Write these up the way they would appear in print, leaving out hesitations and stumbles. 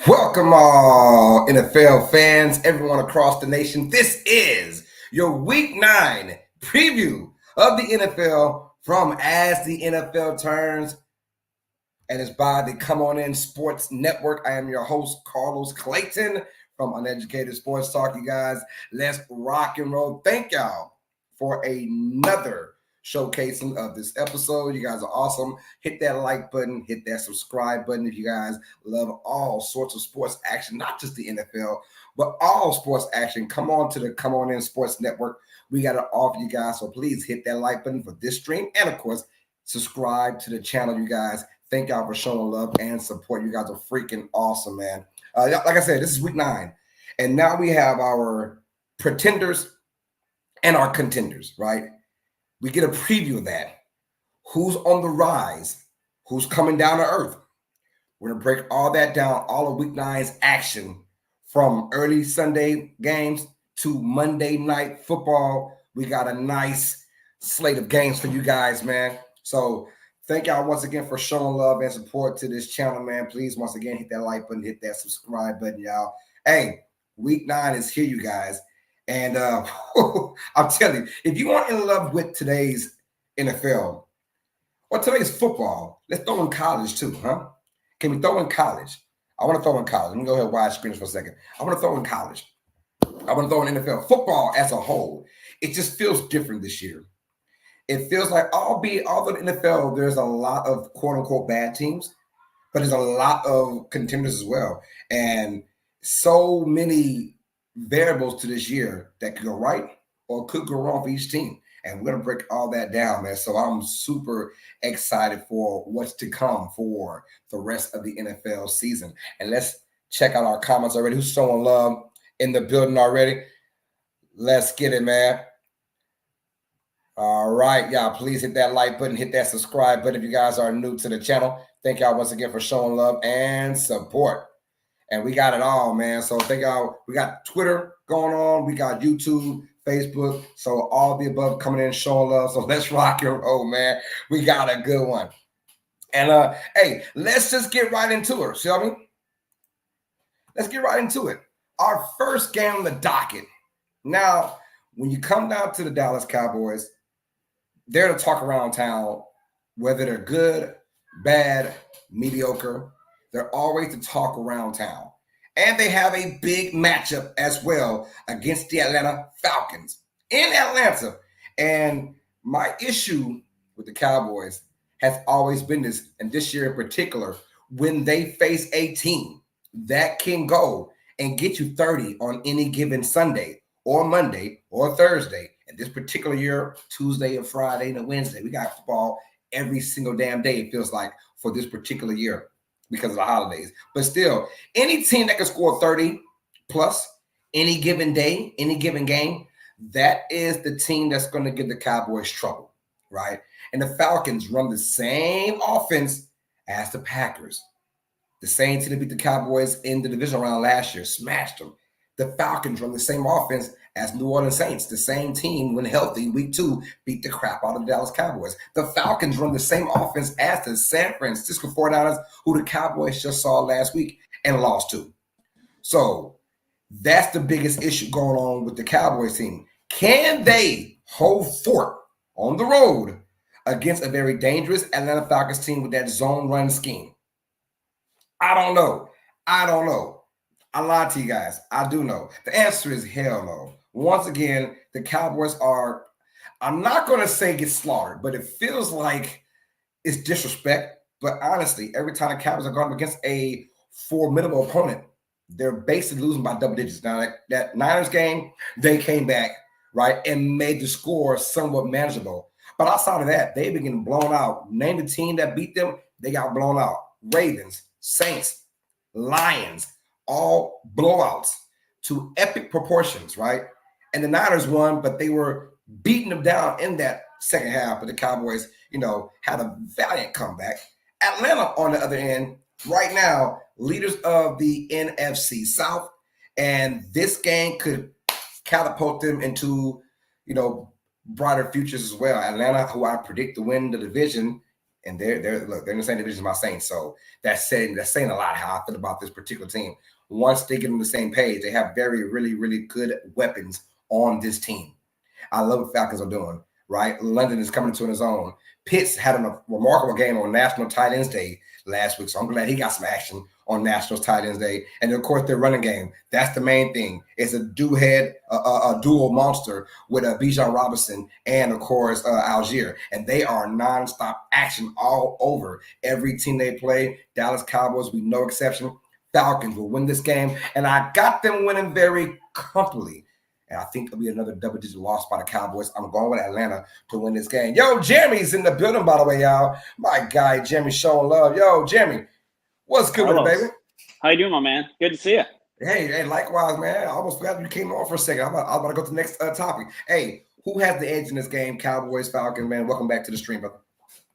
Welcome all NFL fans, everyone across the nation. This is your Week 9 preview of the NFL from As the NFL Turns, and it's by the Come On In Sports Network. I am your host, Carlos Clayton from Uneducated Sports Talk. You guys, let's rock and roll. Thank y'all for another showcasing of this episode. You guys are awesome. Hit that like button, hit that subscribe button if you guys love all sorts of sports action, not just the NFL, but all sports action. Come on to the Come On In Sports Network. We got to offer you guys, so please hit that like button for this stream, and of course, subscribe to the channel, you guys. Thank y'all for showing love and support. You guys are freaking awesome, man. Like I said, this is Week 9, and now we have our pretenders and our contenders, right? We get a preview of that. Who's on the rise? Who's coming down to earth? We're going to break all that down, all of Week 9's action from early Sunday games to Monday night football. We got a nice slate of games for you guys, man. So thank y'all once again for showing love and support to this channel, man. Please, once again, hit that like button, hit that subscribe button, y'all. Hey, Week 9 is here, you guys. And I'm telling you, if you aren't in love with today's NFL or today's football, let's throw in college too, huh? Can we throw in college? I want to throw in college. Let me go ahead and wide screen for a second. I want to throw in college. I want to throw in NFL. Football as a whole, it just feels different this year. It feels like, albeit although the NFL, there's a lot of quote-unquote bad teams, but there's a lot of contenders as well. And so many variables to this year that could go right or could go wrong for each team. And we're going to break all that down, man. So I'm super excited for what's to come for the rest of the NFL season. And let's check out our comments already. Who's showing love in the building already? Let's get it, man. All right, y'all, please hit that like button, hit that subscribe button if you guys are new to the channel. Thank y'all once again for showing love and support. And we got it all, man. So thank y'all. We got Twitter going on. We got YouTube, Facebook. So all the above coming in, showing love. So let's rock and roll, man. We got a good one. And hey, let's just get right into it, shall we? Let's get right into it. Our first game on the docket. Now, when you come down to the Dallas Cowboys, they're to talk around town, whether they're good, bad, mediocre. They're always to talk around town. And they have a big matchup as well against the Atlanta Falcons in Atlanta. And my issue with the Cowboys has always been this, and this year in particular, when they face a team that can go and get you 30 on any given Sunday or Monday or Thursday. And this particular year, Tuesday and Friday and Wednesday, we got football every single damn day, it feels like, for this particular year, because of the holidays. But still, any team that can score 30 plus any given day, any given game, that is the team that's going to give the Cowboys trouble, right? And the Falcons run the same offense as the Packers. The same team that beat the Cowboys in the division round last year, smashed them. The Falcons run the same offense as New Orleans Saints. The same team, when healthy, week 2, beat the crap out of the Dallas Cowboys. The Falcons run the same offense as the San Francisco 49ers, who the Cowboys just saw last week and lost to. So that's the biggest issue going on with the Cowboys team. Can they hold fort on the road against a very dangerous Atlanta Falcons team with that zone run scheme? I don't know. I lied to you guys. I do know. The answer is hell no. Once again, the Cowboys are, I'm not going to say get slaughtered, but it feels like it's disrespect. But honestly, every time the Cowboys are going up against a formidable opponent, they're basically losing by double digits. Now, that Niners game, they came back, right, and made the score somewhat manageable. But outside of that, they've been getting blown out. Name the team that beat them, they got blown out. Ravens, Saints, Lions, all blowouts to epic proportions, right? And the Niners won, but they were beating them down in that second half. But the Cowboys, had a valiant comeback. Atlanta, on the other end, right now, leaders of the NFC South. And this game could catapult them into, brighter futures as well. Atlanta, who I predict to win the division, And they're in the same division as my Saints. So that's saying a lot how I feel about this particular team. Once they get on the same page, they have really, really good weapons on this team. I love what Falcons are doing, right? London is coming to his own. Pitts had a remarkable game on National Tight Ends Day last week, so I'm glad he got some action on National Tight Ends Day. And of course, their running game. That's the main thing. It's a dual monster with Bijan Robinson and, of course, Algier. And they are nonstop action all over every team they play. Dallas Cowboys, we no exception. Falcons will win this game, and I got them winning very comfortably. And I think it'll be another double-digit loss by the Cowboys. I'm going with Atlanta to win this game. Yo, Jeremy's in the building, by the way, y'all. My guy, Jeremy, showing love. Yo, Jeremy, what's good with it, baby? How you doing, my man? Good to see you. Hey, likewise, man. I almost forgot you came on for a second. I'm about to go to the next topic. Hey, who has the edge in this game? Cowboys, Falcons, man. Welcome back to the stream, brother.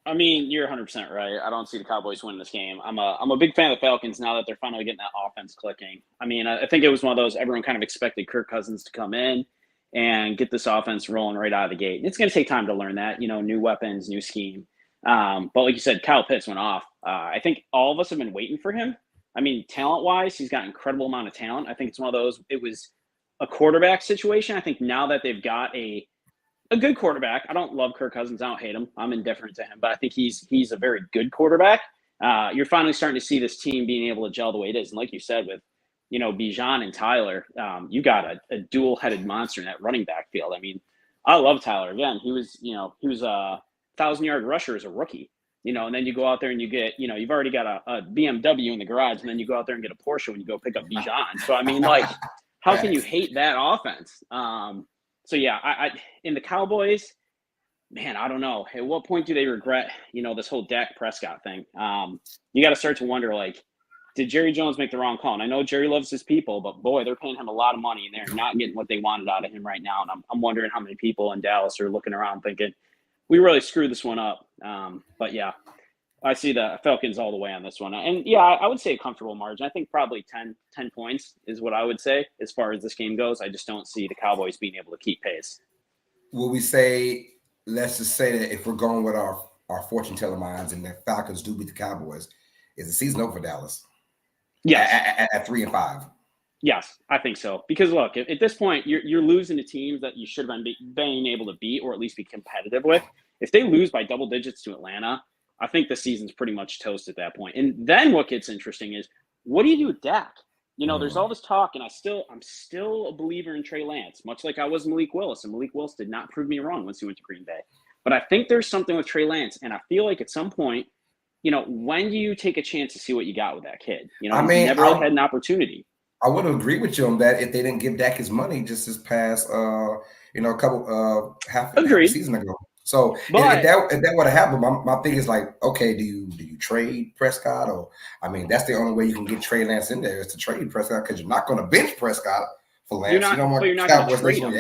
I mean, you're 100% right. I don't see the Cowboys winning this game. I'm a big fan of the Falcons now that they're finally getting that offense clicking. I mean, I think it was one of those everyone kind of expected Kirk Cousins to come in and get this offense rolling right out of the gate. It's going to take time to learn that, new weapons, new scheme. But like you said, Kyle Pitts went off. I think all of us have been waiting for him. I mean, talent-wise, he's got an incredible amount of talent. I think it's one of those, it was a quarterback situation. I think now that they've got a good quarterback. I don't love Kirk Cousins. I don't hate him. I'm indifferent to him, but I think he's a very good quarterback. You're finally starting to see this team being able to gel the way it is. And like you said, with, Bijan and Tyler, you got a dual-headed monster in that running back field. I mean, I love Tyler. Again, he was a 1,000-yard rusher as a rookie, and then you go out there and you get, you've already got a BMW in the garage, and then you go out there and get a Porsche when you go pick up Bijan. So, I mean, how can you hate that offense? So, yeah, I in the Cowboys, man, I don't know. At what point do they regret, this whole Dak Prescott thing? You got to start to wonder, did Jerry Jones make the wrong call? And I know Jerry loves his people, but, boy, they're paying him a lot of money, and they're not getting what they wanted out of him right now. And I'm wondering how many people in Dallas are looking around thinking, we really screwed this one up. But, yeah, I see the Falcons all the way on this one. And, yeah, I would say a comfortable margin. I think probably 10 points is what I would say as far as this game goes. I just don't see the Cowboys being able to keep pace. Will we say, let's just say that if we're going with our fortune teller minds and the Falcons do beat the Cowboys, is the season over for Dallas? Yes. At 3-5. Yes, I think so. Because look, at this point, you're losing to teams that you should have been able to beat or at least be competitive with. If they lose by double digits to Atlanta, I think the season's pretty much toast at that point. And then what gets interesting is, what do you do with Dak? There's all this talk, and I'm still a believer in Trey Lance, much like I was Malik Willis. And Malik Willis did not prove me wrong once he went to Green Bay. But I think there's something with Trey Lance, and I feel like at some point, when do you take a chance to see what you got with that kid? He never really had an opportunity. I would agree with you on that if they didn't give Dak his money just this past, a couple half a season ago. So if that would have happened, my thing is okay, do you trade Prescott? Or that's the only way you can get Trey Lance in there is to trade Prescott because you're not going to bench Prescott for Lance. You're not going to trade him.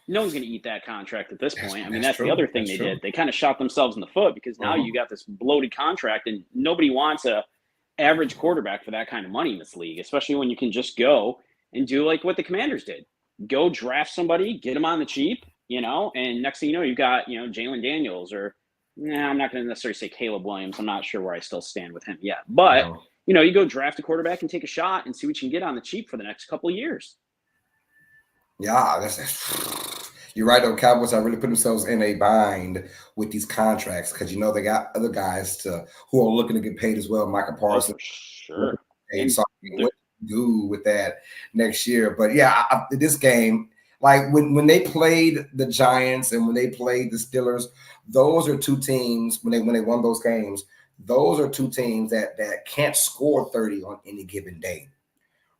No one's going to eat that contract at this point. That's the other thing they did. They kind of shot themselves in the foot because now you got this bloated contract and nobody wants a average quarterback for that kind of money in this league, especially when you can just go and do like what the Commanders did. Go draft somebody, get them on the cheap, and next thing you know, you've got, Jalen Daniels or I'm not going to necessarily say Caleb Williams. I'm not sure where I still stand with him yet. But, you go draft a quarterback and take a shot and see what you can get on the cheap for the next couple of years. Yeah, you're right, though. Cowboys are really putting themselves in a bind with these contracts because, they got other guys who are looking to get paid as well. Michael Parsons. Sure. And so what to do with that next year. But, yeah, this game, when they played the Giants and when they played the Steelers, those are two teams, when they won those games, those are two teams that can't score 30 on any given day,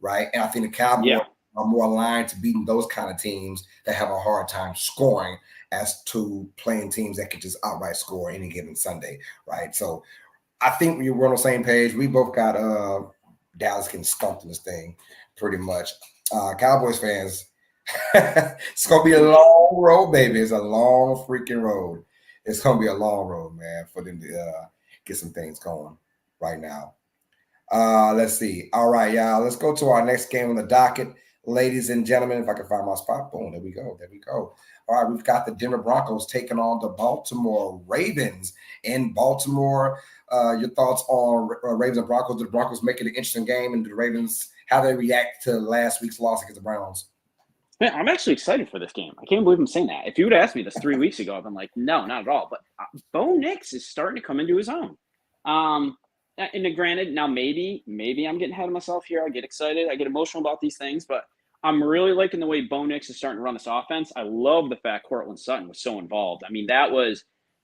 right? And I think the Cowboys are more aligned to beating those kind of teams that have a hard time scoring as to playing teams that can just outright score any given Sunday, right? So I think we're on the same page. We both got Dallas getting stumped in this thing pretty much. Cowboys fans, it's going to be a long road, baby. It's a long freaking road. It's going to be a long road, man, for them to get some things going right now. Let's see. All right, y'all. Let's go to our next game on the docket. ladies and gentlemen. If I can find my spot, boom, there we go. There we go. All right, we've got the Denver Broncos taking on the Baltimore Ravens in Baltimore. Your thoughts on Ravens and Broncos? Do the Broncos make it an interesting game, and do the Ravens, how they react to last week's loss against the Browns? Man, I'm actually excited for this game. I can't believe I'm saying that. If you would have asked me this 3 weeks ago, I've been like, no, not at all. But Bo Nix is starting to come into his own. And granted, now maybe I'm getting ahead of myself here. I get excited. I get emotional about these things. But I'm really liking the way Bo Nix is starting to run this offense. I love the fact Courtland Sutton was so involved. I mean,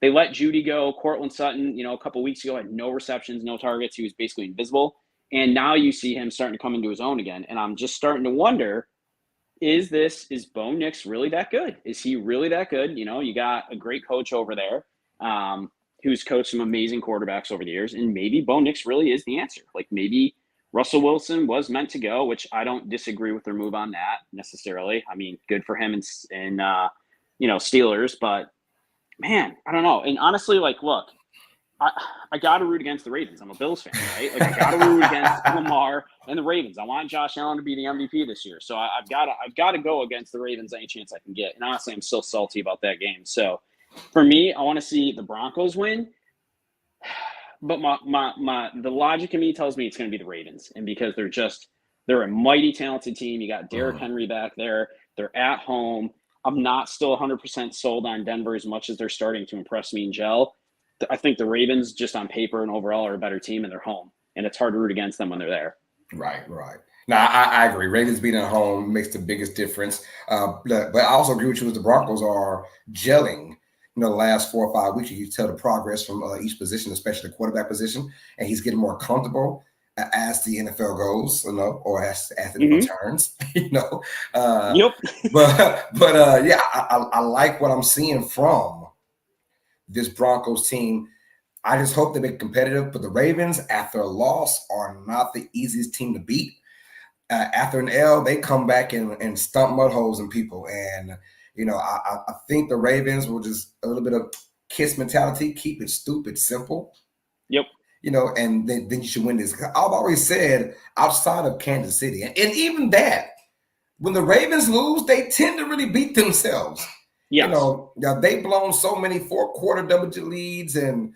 they let Judy go. Courtland Sutton, a couple weeks ago had no receptions, no targets. He was basically invisible. And now you see him starting to come into his own again. And I'm just starting to wonder, is Bo Nix really that good? Is he really that good? You got a great coach over there who's coached some amazing quarterbacks over the years. And maybe Bo Nix really is the answer. Like maybe Russell Wilson was meant to go, which I don't disagree with their move on that necessarily. I mean, good for him and Steelers, but man, I don't know. And honestly, like, look, I got to root against the Ravens. I'm a Bills fan, right? Like, I got to root against Lamar and the Ravens. I want Josh Allen to be the MVP this year, so I've got to go against the Ravens any chance I can get. And honestly, I'm still salty about that game. So for me, I want to see the Broncos win. But the logic in me tells me it's going to be the Ravens, and because they're a mighty talented team. You got Derrick Henry back there. They're at home. I'm not still 100% sold on Denver as much as they're starting to impress me and gel. I think the Ravens, just on paper and overall, are a better team, and they're home, and it's hard to root against them when they're there. Right. No, I agree. Ravens being at home makes the biggest difference. But I also agree with you. The Broncos are gelling. The last 4 or 5 weeks, you can tell the progress from each position, especially the quarterback position, and he's getting more comfortable as the NFL goes, or as the NFL turns, Yep. But yeah, I like what I'm seeing from this Broncos team. I just hope they make competitive. But the Ravens, after a loss, are not the easiest team to beat. After an L, they come back and stump mud holes in people. And I think the Ravens will just a little bit of KISS mentality, keep it stupid simple. Yep. And then you should win this. I've always said outside of Kansas City, and even that, when the Ravens lose, they tend to really beat themselves. Yes. They've blown so many 4-quarter double-digit leads, and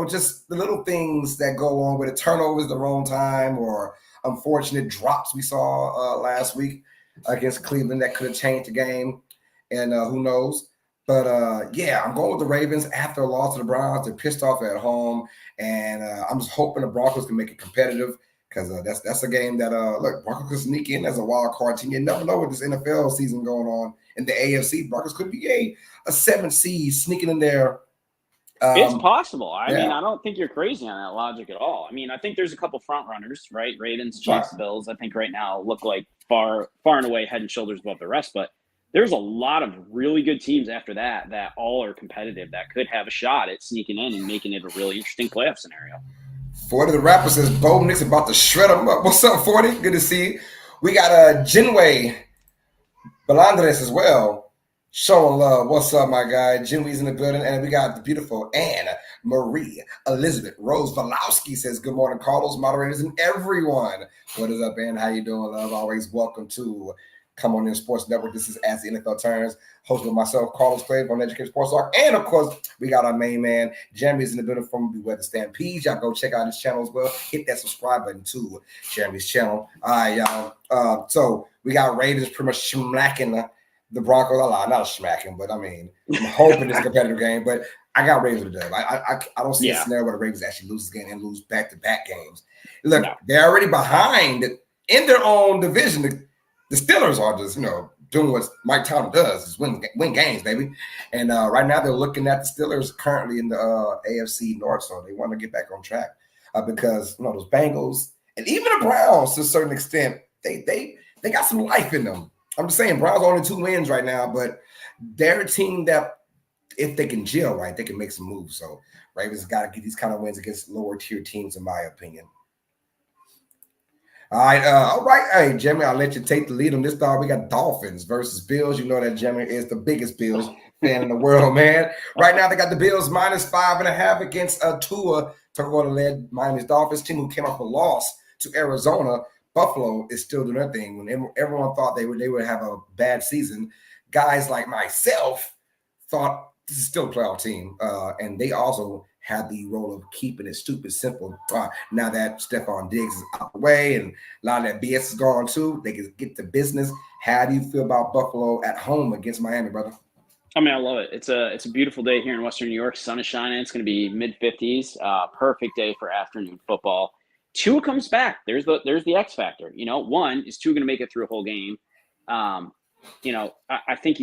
just the little things that go along with it, turnovers at the wrong time, or unfortunate drops we saw last week against Cleveland that could have changed the game. And who knows? But yeah, I'm going with the Ravens after a loss to the Browns. They're pissed off at home, and I'm just hoping the Broncos can make it competitive, because that's a game that look, Broncos can sneak in as a wild card team. You never know with this NFL season going on in the AFC. Broncos could be a 7th seed sneaking in there. It's possible. I mean, I don't think you're crazy on that logic at all. I mean, I think there's a couple front runners, right? Ravens, Chiefs, Bills. I think right now look like far and away head and shoulders above the rest, but there's a lot of really good teams after that all are competitive, that could have a shot at sneaking in and making it a really interesting playoff scenario. 40 the rapper says Bo Nix about to shred them up. What's up, 40? Good to see you. We got Jinwei Belandres as well, showing love. What's up, my guy? Jinwei's in the building, and we got the beautiful Anne Marie Elizabeth Rose Valowski says good morning, Carlos, moderators, and everyone. What is up, Anne? How you doing, love? Always welcome to Come On In Sports Network. This is As the NFL Turns, hosted with myself, Carlos Clave on Educated Sports Talk. And of course, we got our main man, Jeremy's in the building from Beware the Stampede. Y'all go check out his channel as well. Hit that subscribe button to Jeremy's channel. All right, y'all. So we got Raiders pretty much smacking the Broncos. Not smacking, but I mean, I'm hoping it's a competitive game. But I got Raiders with the dub. I don't see a scenario where the Ravens actually lose this game and lose back-to-back games. Look, they're already behind in their own division. The Steelers are just, doing what Mike Tomlin does, is win games, baby. And right now they're looking at the Steelers currently in the AFC North, so they want to get back on track because those Bengals and even the Browns, to a certain extent, they got some life in them. I'm just saying, Browns only 2 wins right now, but they're a team that, if they can gel right, they can make some moves. So Ravens got to get these kind of wins against lower tier teams, in my opinion. All right. Hey, Jimmy, I'll let you take the lead on this, dog. We got Dolphins versus Bills. You know that Jimmy is the biggest Bills fan in the world, man. Right now, they got the Bills -5.5 against Tua Tagovailoa-led Miami's Dolphins team, who came off a loss to Arizona. Buffalo is still doing their thing. When everyone thought they would have a bad season, guys like myself thought this is still a playoff team, and they also had the role of keeping it stupid simple. Now that Stephon Diggs is out the way and a lot of that BS is gone too, they can get to business. How do you feel about Buffalo at home against Miami, brother? I mean, I love it. It's a beautiful day here in Western New York. Sun is shining. It's going to be mid-50s. Perfect day for afternoon football. Tua comes back. There's the X factor. One, is Tua going to make it through a whole game? I think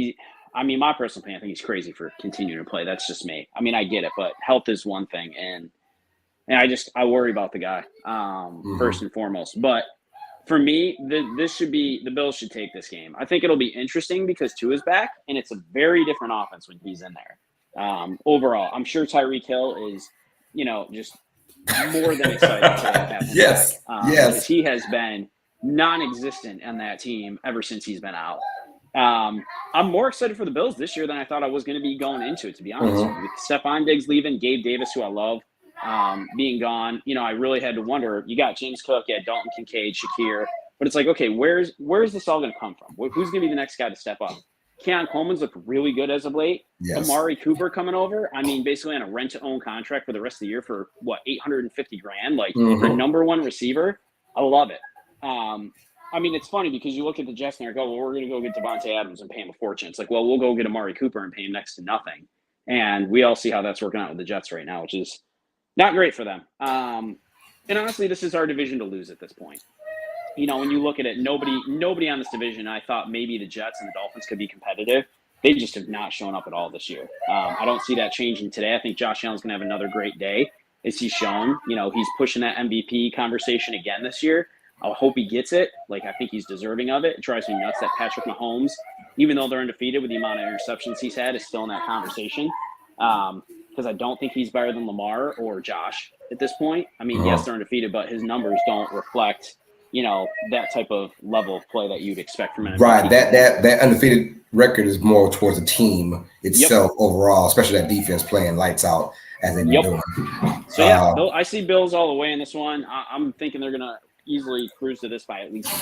my personal opinion, I think he's crazy for continuing to play. That's just me. I mean, I get it, but health is one thing, and I worry about the guy first and foremost. But for me, the Bills should take this game. I think it'll be interesting because Tua's back, and it's a very different offense when he's in there. Overall, I'm sure Tyreek Hill is, just more than excited to have him yes, back. yes. Because he has been non-existent on that team ever since he's been out. I'm more excited for the Bills this year than I thought I was going to be going into it, to be honest with you. With Stephon Diggs leaving, Gabe Davis, who I love, being gone, I really had to wonder. You got James Cook, Dalton Kincaid, Shakir, but it's like, okay, where's this all going to come from? Who's going to be the next guy to step up? Keon Coleman's looked really good as of late. Yes. Amari Cooper coming over. I mean, basically on a rent-to-own contract for the rest of the year for what, $850,000, like for number one receiver. I love it. I mean, it's funny because you look at the Jets and they're like, oh, well, we're going to go get Devontae Adams and pay him a fortune. It's like, well, we'll go get Amari Cooper and pay him next to nothing. And we all see how that's working out with the Jets right now, which is not great for them. And honestly, this is our division to lose at this point. When you look at it, nobody on this division, I thought maybe the Jets and the Dolphins could be competitive. They just have not shown up at all this year. I don't see that changing today. I think Josh Allen's going to have another great day, as he's shown. He's pushing that MVP conversation again this year. I hope he gets it. I think he's deserving of it. It drives me nuts that Patrick Mahomes, even though they're undefeated with the amount of interceptions he's had, is still in that conversation. Because I don't think he's better than Lamar or Josh at this point. I mean, yes, they're undefeated, but his numbers don't reflect, that type of level of play that you'd expect from an MVP. Right. That undefeated record is more towards the team itself overall, especially that defense playing lights out as they've been doing. So, I see Bills all the way in this one. I'm thinking they're going to easily cruise to this by at least 9.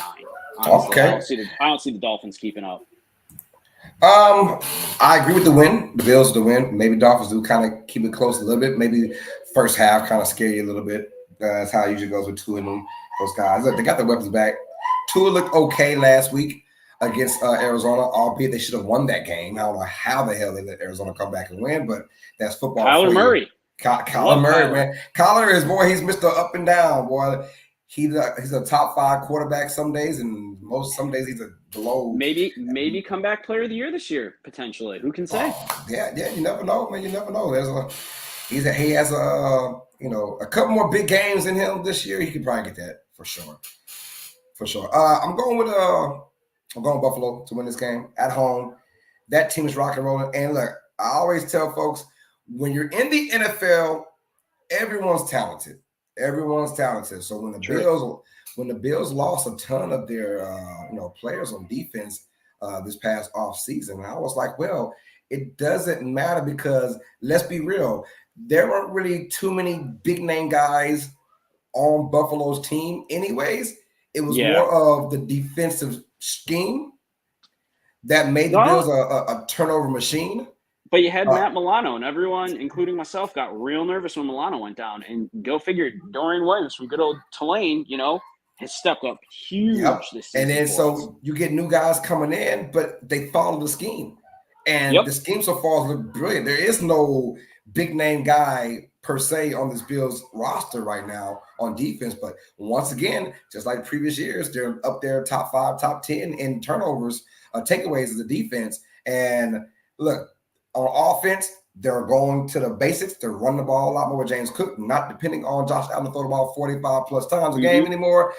Honestly. Okay. I don't see the Dolphins keeping up. I agree with the win. The Bills to win. Maybe Dolphins do kind of keep it close a little bit. Maybe first half kind of scare you a little bit. That's how it usually goes with Tua and them. Those guys. Look, they got their weapons back. Tua looked okay last week against Arizona, albeit they should have won that game. I don't know how the hell they let Arizona come back and win, but that's football. Kyler Murray. Kyler Murray, man. Kyler is, boy, he's Mr. Up and Down, boy. He's a top 5 quarterback some days, and some days he's a below. Maybe comeback player of the year this year, potentially. Who can say? Yeah, you never know, man. You never know. He has a couple more big games in him this year. He could probably get that for sure. I'm going Buffalo to win this game at home. That team is rock and rolling. And look, I always tell folks, when you're in the NFL, everyone's talented. So when the Bills lost a ton of their players on defense this past off season, I was like, well, it doesn't matter because let's be real, there weren't really too many big name guys on Buffalo's team anyways. It was more of the defensive scheme that made the Bills a turnover machine. But you had Matt Milano, and everyone, including myself, got real nervous when Milano went down. And go figure, Dorian Williams from good old Tulane, has stepped up huge this season. And then so you get new guys coming in, but they follow the scheme. And the scheme so far looks brilliant. There is no big name guy per se on this Bills roster right now on defense. But once again, just like previous years, they're up there top 5, top 10 in turnovers, takeaways of the defense. And look, on offense, they're going to the basics. They're running the ball a lot more with James Cook, not depending on Josh Allen to throw the ball 45 plus times a game anymore.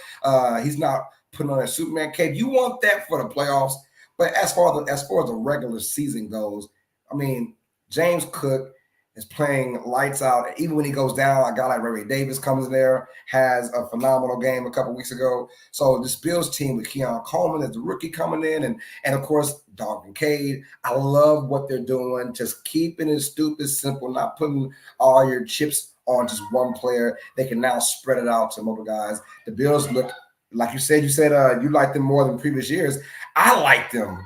He's not putting on that Superman cape. You want that for the playoffs. But as far as the regular season goes, I mean, James Cook is playing lights out. Even when he goes down, a guy like Ray Davis comes in there, has a phenomenal game a couple weeks ago. So this Bills team with Keon Coleman as the rookie coming in, and of course, Dalton Kincaid. I love what they're doing, just keeping it stupid simple, not putting all your chips on just one player. They can now spread it out to multiple guys. The Bills look like you said you like them more than previous years. I like them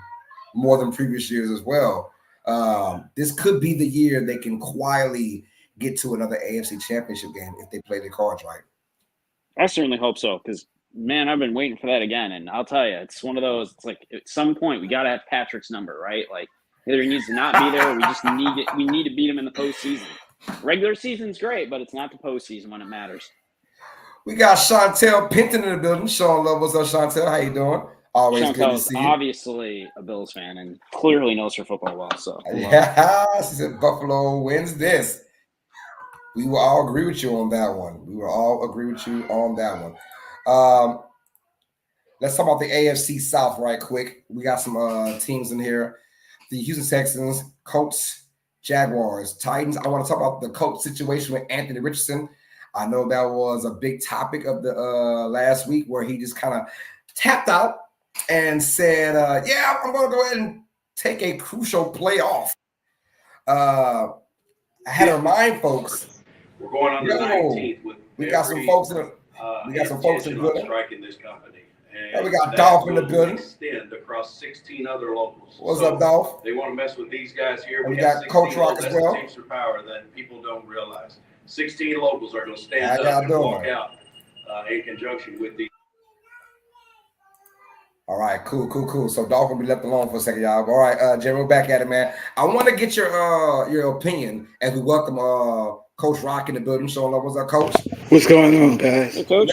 more than previous years as well. This could be the year they can quietly get to another AFC Championship game if they play their cards right. I certainly hope so, because man, I've been waiting for that again, and I'll tell you, it's one of those. It's like at some point we got to have Patrick's number, right? Like either he needs to not be there, or we just need it. We need to beat him in the postseason. Regular season's great, but it's not the postseason when it matters. We got Chantel Pinton in the building. Sean Love, what's up, Chantel? How you doing? Always Chantel good to is see you. obviously a Bills fan and clearly knows her football well. So yeah, she said Buffalo wins this. We will all agree with you on that one. Let's talk about the AFC South right quick. We got some teams in here. The Houston Texans, Colts, Jaguars, Titans. I want to talk about the Colts situation with Anthony Richardson. I know that was a big topic of the last week where he just kind of tapped out and said, yeah, I'm going to go ahead and take a crucial play off. I had to remind folks. We're going on the 19th. We got some folks in the building. Striking this company. And we got Dolph in the building. Extend across 16 other locals. What's up, Dolph? They want to mess with these guys here. And we got Coach Rock as well. Teams for power that people don't realize. 16 locals are going to stand up and walk out in conjunction with these. All right, cool. So Dolph will be left alone for a second, y'all. All right, Jerry, we're back at it, man. I want to get your opinion as we welcome Coach Rock in the building. Sean Love, what's up, Coach? What's going on, guys? Hey, Coach.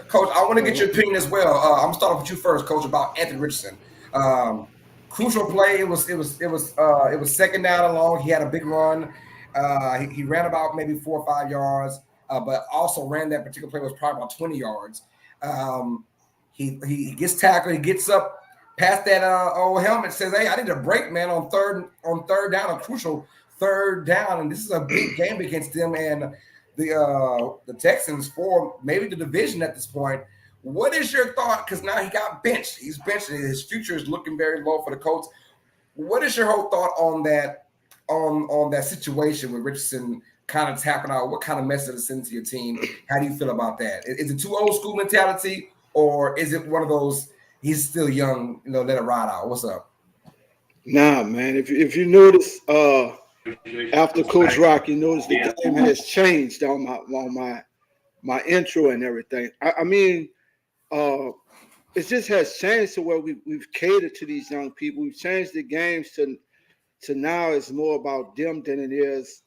Coach, I want to get your opinion as well. I'm gonna start off with you first, Coach, about Anthony Richardson. Crucial play. It was second down and long. He had a big run. He ran about maybe 4 or 5 yards, but also ran that particular play was probably about 20 yards. He gets tackled. He gets up past that old helmet. Says, "Hey, I need a break, man, on third down, a crucial third down." And this is a big game against them and the Texans for maybe the division at this point. What is your thought? Because now he got benched. He's benched. His future is looking very low for the Colts. What is your whole thought on that? On that situation with Richardson kind of tapping out? What kind of message it sends to your team? How do you feel about that? Is it too old school mentality? Or is it one of those, he's still young, let it ride out? What's up? Nah, man. If you notice, after Coach Rock, you notice the game has changed on my intro and everything. I mean, it just has changed to where we've catered to these young people. We've changed the games to now it's more about them than it is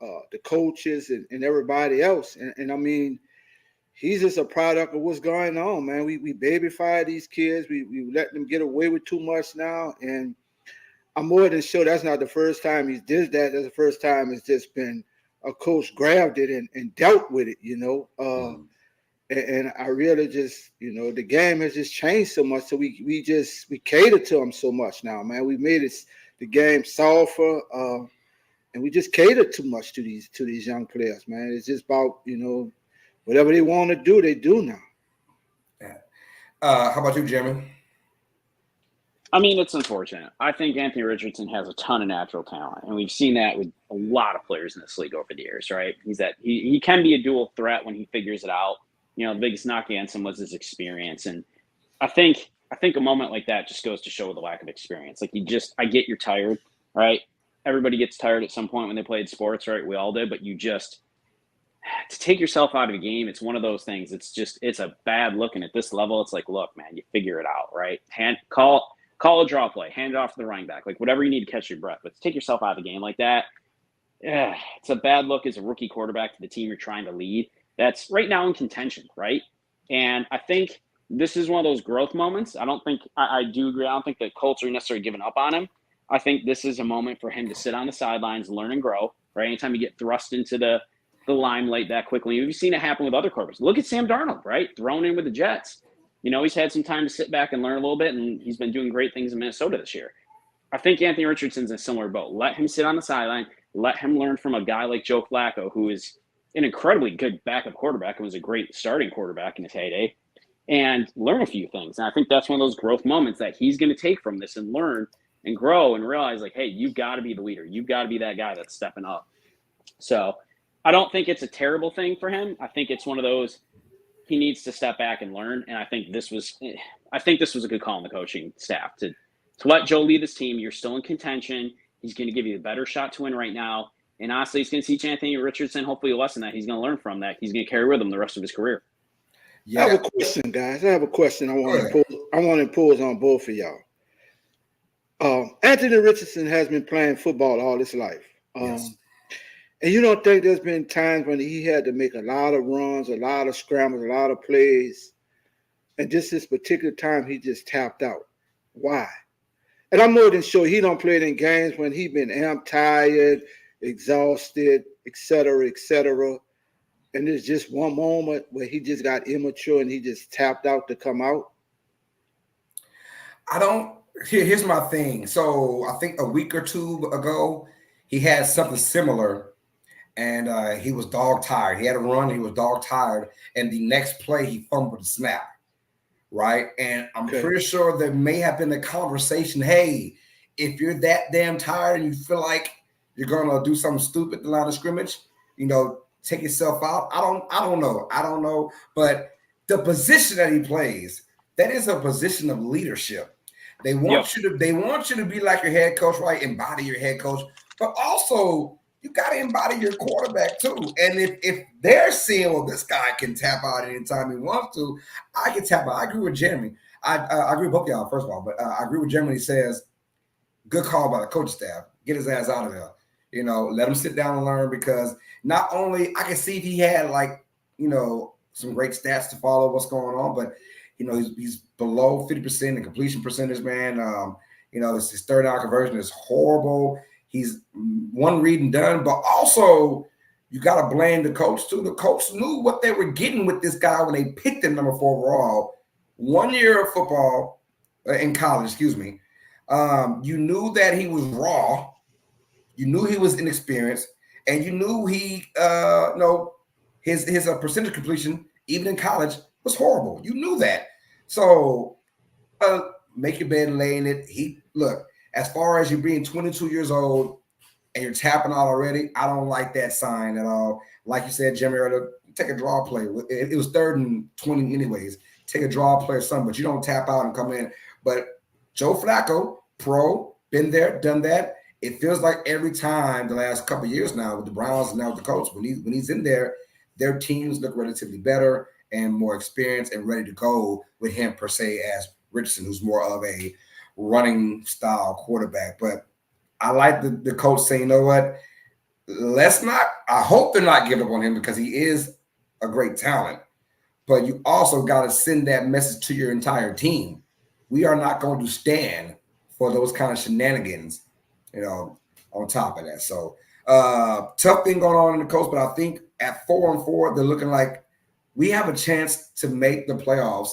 the coaches and everybody else. And I mean, he's just a product of what's going on, man. We babyfy these kids. We let them get away with too much now. And I'm more than sure that's not the first time he did that. That's the first time it's just been a coach grabbed it and dealt with it, And I really just, the game has just changed so much. So we cater to them so much now, man. We made the game softer, and we just cater too much to these young players, man. It's just about, whatever they want to do, they do now. Yeah. How about you, Jeremy? I mean, it's unfortunate. I think Anthony Richardson has a ton of natural talent, and we've seen that with a lot of players in this league over the years, right? He can be a dual threat when he figures it out. The biggest knock against him was his experience, and I think a moment like that just goes to show the lack of experience. Like I get you're tired, right? Everybody gets tired at some point when they played sports, right? We all did, but to take yourself out of a game, it's one of those things. It's a bad look, and at this level, it's like, look, man, you figure it out, right? Call a draw play, hand it off to the running back, like whatever you need to catch your breath. But to take yourself out of a game like that, it's a bad look as a rookie quarterback to the team you're trying to lead. That's right now in contention, right? And I think this is one of those growth moments. I do agree. I don't think the Colts are necessarily giving up on him. I think this is a moment for him to sit on the sidelines, learn and grow, right? Anytime you get thrust into the limelight that quickly. We've seen it happen with other quarterbacks. Look at Sam Darnold, right? Thrown in with the Jets. He's had some time to sit back and learn a little bit, and he's been doing great things in Minnesota this year. I think Anthony Richardson's in a similar boat. Let him sit on the sideline. Let him learn from a guy like Joe Flacco, who is an incredibly good backup quarterback and was a great starting quarterback in his heyday, and learn a few things. And I think that's one of those growth moments that he's going to take from this and learn and grow and realize, like, hey, you've got to be the leader. You've got to be that guy that's stepping up. So I don't think it's a terrible thing for him. I think it's one of those, he needs to step back and learn. And I think this was a good call on the coaching staff to let Joe lead this team. You're still in contention. He's going to give you the better shot to win right now. And honestly, he's going to teach Anthony Richardson hopefully a lesson that he's going to learn from that. He's going to carry with him the rest of his career. Yeah. I have a question, guys. I have a question I want to impose on both of y'all. Anthony Richardson has been playing football all his life. Yes. And you don't think there's been times when he had to make a lot of runs, a lot of scrambles, a lot of plays, and just this particular time he just tapped out? Why? And I'm more than sure he don't play it in games when he been amped, tired, exhausted, et cetera, and there's just one moment where he just got immature and he just tapped out to come out. Here's my thing. So I think a week or two ago, he had something similar, and he was dog tired. He had a run, he was dog tired, and the next play he fumbled the snap, right? And I'm pretty sure there may have been a conversation, hey, if you're that damn tired and you feel like you're gonna do something stupid at the line of scrimmage, take yourself out. I don't know. But the position that he plays, that is a position of leadership. They want you to be like your head coach, right? Embody your head coach, but also you got to embody your quarterback too. And if they're seeing, well, this guy can tap out anytime he wants to, I can tap out. I agree with Jeremy. I agree with both of y'all, first of all, but I agree with Jeremy. He says, good call by the coach staff. Get his ass out of there. Let him sit down and learn, because not only I can see if he had some great stats to follow what's going on, but he's below 50% in completion percentage, man. His third down conversion is horrible. He's one read and done, but also you got to blame the coach too. The coach knew what they were getting with this guy when they picked him number 4 overall. 1 year of football in college, excuse me. You knew that he was raw. You knew he was inexperienced, and you knew he, his percentage completion, even in college, was horrible. You knew that. So make your bed and lay in it. Look, as far as you being 22 years old and you're tapping out already, I don't like that sign at all. Like you said, Jimmy, earlier, take a draw play. It was 3rd and 20 anyways. Take a draw play or something, but you don't tap out and come in. But Joe Flacco, pro, been there, done that. It feels like every time the last couple of years now with the Browns and now with the Colts, when he's in there, their teams look relatively better and more experienced and ready to go with him per se as Richardson, who's more of a running style quarterback. But I like the coach saying, you know what, I hope they're not giving up on him, because he is a great talent. But you also got to send that message to your entire team. We are not going to stand for those kind of shenanigans, on top of that. So tough thing going on in the coast, but I think at 4-4, they're looking like we have a chance to make the playoffs.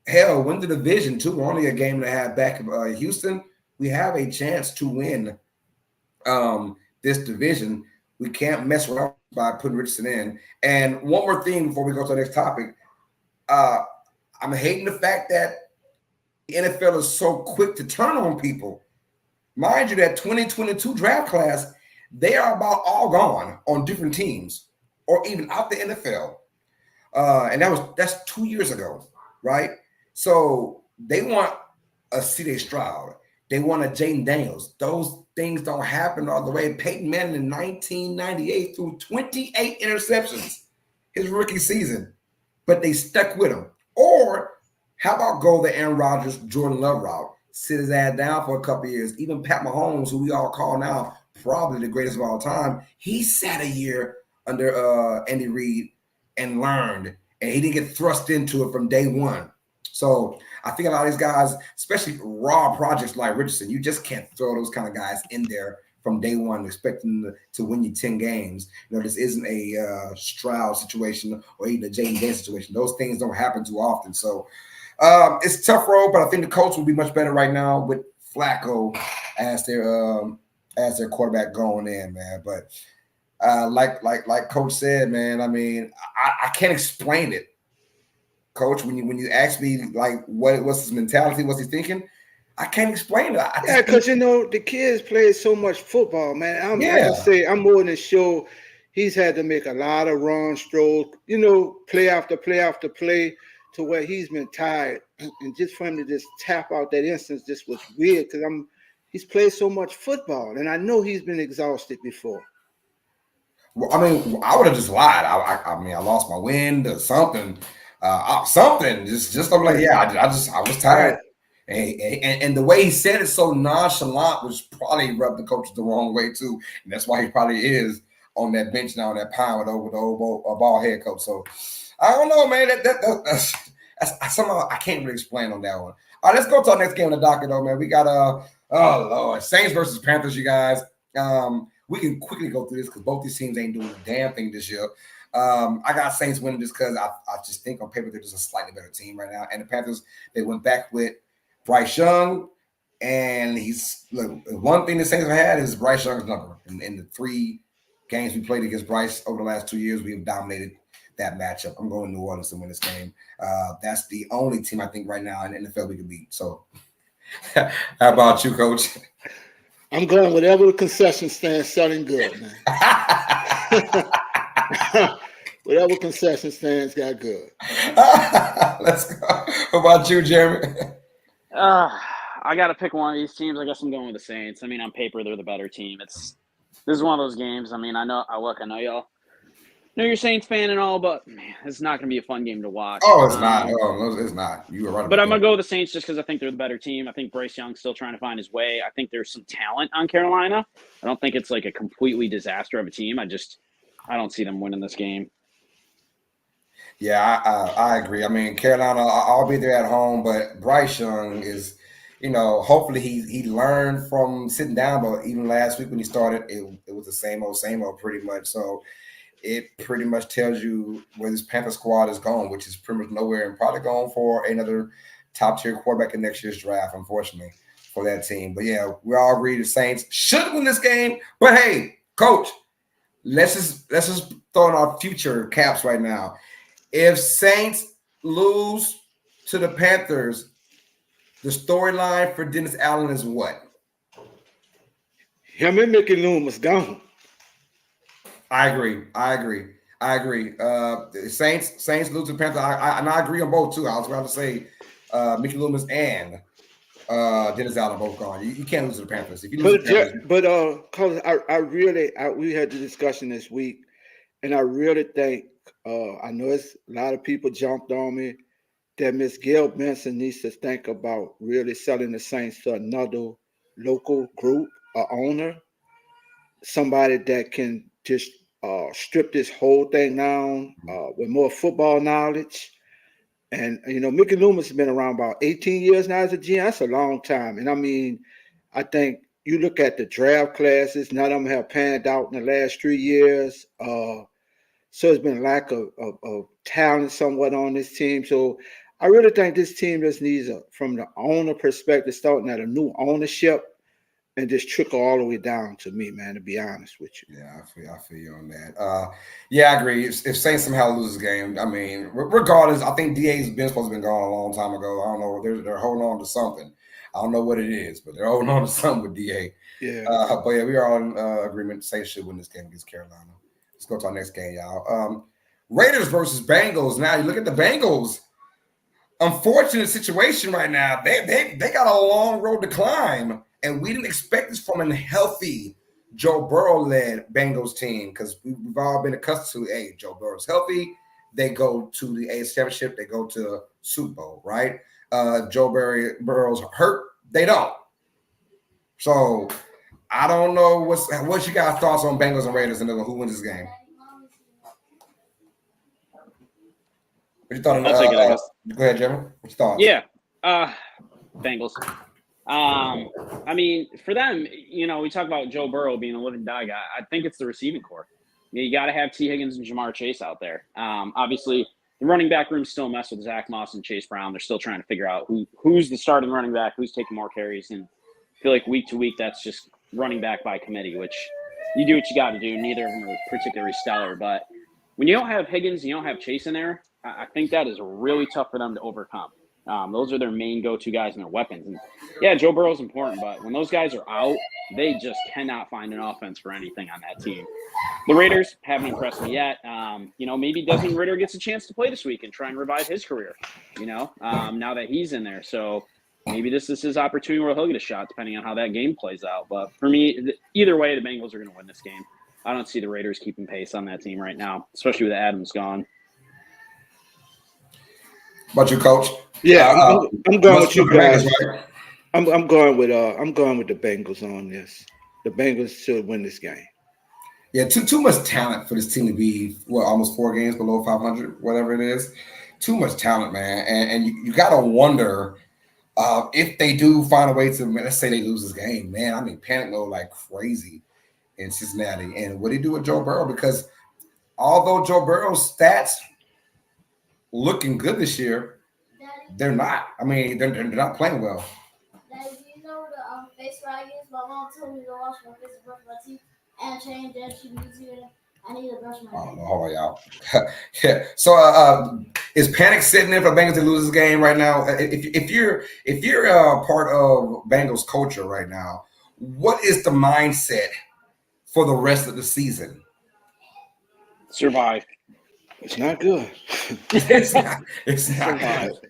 Hell, win the division too. We're only a game and a half back of Houston. We have a chance to win this division. We can't mess around by putting Richardson in. And one more thing before we go to the next topic. I'm hating the fact that the NFL is so quick to turn on people. Mind you, that 2022 draft class, they are about all gone on different teams or even out the NFL. And that's 2 years ago, right? So they want a C.J. Stroud. They want a Jaden Daniels. Those things don't happen all the way. Peyton Manning in 1998 threw 28 interceptions his rookie season, but they stuck with him. Or how about go the Aaron Rodgers, Jordan Love route? Sit his ass down for a couple of years. Even Pat Mahomes, who we all call now probably the greatest of all time, he sat a year under Andy Reid and learned, and he didn't get thrust into it from day one. So I think a lot of these guys, especially raw projects like Richardson, you just can't throw those kind of guys in there from day one, expecting to win you 10 games. This isn't a Stroud situation or even a Jaden Daniels situation. Those things don't happen too often. So it's a tough road, but I think the Colts will be much better right now with Flacco as their quarterback going in, man. But like Coach said, man, I mean, I can't explain it. Coach, when you ask me like what's his mentality, what's he thinking, I can't explain it. Because the kids play so much football, man. I can say I'm more than sure he's had to make a lot of runs, strolls, play after play after play, to where he's been tired. And just for him to just tap out that instance just was weird, because he's played so much football, and I know he's been exhausted before. Well, I mean, I would have just lied. I mean, I lost my wind or something. Something. Just I'm like, yeah, I was tired. And the way he said it so nonchalant was probably rubbed the coaches the wrong way too. And that's why he probably is on that bench now, that pound with the old ball head coach. So I don't know, man. That's somehow I can't really explain on that one. All right, let's go to our next game on the docket, though, man. We got oh Lord, Saints versus Panthers, you guys. We can quickly go through this because both these teams ain't doing a damn thing this year. I got Saints winning just because I just think on paper they're just a slightly better team right now. And the Panthers, they went back with Bryce Young, and one thing the Saints have had is Bryce Young's number. In the 3 games we played against Bryce over the last 2 years, we have dominated that matchup. I'm going to New Orleans to win this game. That's the only team I think right now in the NFL we can beat. So, how about you, Coach? I'm going whatever the concession stand selling good, man. Whatever concession stands got good. Let's go. How about you, Jeremy? I got to pick one of these teams. I guess I'm going with the Saints. I mean, on paper, they're the better team. This is one of those games. I mean, I know y'all know you're a Saints fan and all, but man, it's not going to be a fun game to watch. Oh, it's not. Oh, it's not. You were right. But I'm going to go with the Saints just because I think they're the better team. I think Bryce Young's still trying to find his way. I think there's some talent on Carolina. I don't think it's like a completely disaster of a team. I don't see them winning this game. Yeah, I agree. I mean, Carolina, I'll be there at home, but Bryce Young is, hopefully he learned from sitting down. But even last week when he started, it was the same old pretty much. So it pretty much tells you where this Panther squad is going, which is pretty much nowhere, and probably going for another top-tier quarterback in next year's draft, unfortunately, for that team. But, yeah, we all agree the Saints should win this game. But, hey, Coach, let's just throw in our future caps right now. If Saints lose to the Panthers, the storyline for Dennis Allen is what? Him and Mickey Loomis gone. I agree. Saints lose to Panthers. I agree on both too. I was about to say Mickey Loomis and Dennis Allen both gone. You can't lose to the Panthers. If you lose to the Panthers, we had the discussion this week, and I really think I know it's a lot of people jumped on me that Miss Gail Benson needs to think about really selling the Saints to another local group, or owner, somebody that can just strip this whole thing down with more football knowledge. And, Mickey Loomis has been around about 18 years now as a GM. That's a long time. And, I mean, I think you look at the draft classes, none of them have panned out in the last 3 years. So it's been a lack of talent somewhat on this team. So I really think this team just needs, from the owner perspective, starting at a new ownership, and just trickle all the way down to me, man, to be honest with you. Yeah, I feel you on that. Yeah, I agree. If Saints somehow lose this game, I mean, regardless, I think DA's been supposed to be gone a long time ago. I don't know. They're holding on to something. I don't know what it is, but they're holding on to something with DA. Yeah. But yeah, we are on agreement. Saints should win this game against Carolina. Let's go to our next game, y'all. Raiders versus Bengals. Now you look at the Bengals. Unfortunate situation right now. They got a long road to climb. And we didn't expect this from a healthy Joe Burrow-led Bengals team, because we've all been accustomed to, hey, Joe Burrow's healthy. They go to the AFC Championship. They go to Super Bowl, right? Joe Burrow's hurt. They don't. So I don't know what's you guys' thoughts on Bengals and Raiders and who wins this game? What you thought? I'll take it, I guess. Go ahead, Jeremy. What you thought? Yeah, Bengals. I mean, for them, we talk about Joe Burrow being a living die guy. I think it's the receiving core. You got to have T. Higgins and Jamar Chase out there. Obviously, the running back room still mess with Zach Moss and Chase Brown. They're still trying to figure out who's the starting running back, who's taking more carries. And I feel like week to week, that's just running back by committee, which you do what you got to do. Neither of them are particularly stellar. But when you don't have Higgins, you don't have Chase in there, I think that is really tough for them to overcome. Those are their main go-to guys and their weapons. And yeah, Joe Burrow's important, but when those guys are out, they just cannot find an offense for anything on that team. The Raiders haven't impressed me yet. Maybe Desmond Ridder gets a chance to play this week and try and revive his career, now that he's in there. So maybe this is his opportunity where he'll get a shot, depending on how that game plays out. But for me, either way, the Bengals are going to win this game. I don't see the Raiders keeping pace on that team right now, especially with Adams gone. What you, Coach? Yeah, I'm going with you guys. Right? I'm going with the Bengals on this. The Bengals should win this game. Yeah, too much talent for this team to be almost 4 games below 500, whatever it is. Too much talent, man, and you gotta wonder if they do find a way to, let's say they lose this game, man. I mean, panic mode like crazy in Cincinnati, and what do you do with Joe Burrow? Because although Joe Burrow's stats looking good this year, they're not. I mean, they're not playing well. Daddy, do you know the face fry is? My mom told me to wash my face and brush my teeth and change that she needs to. I need to brush my teeth. I don't know. Hold on, y'all. Yeah. So, is panic sitting in for Bengals to lose this game right now? If you're part of Bengals culture right now, what is the mindset for the rest of the season? Survive. It's not good. It's not good.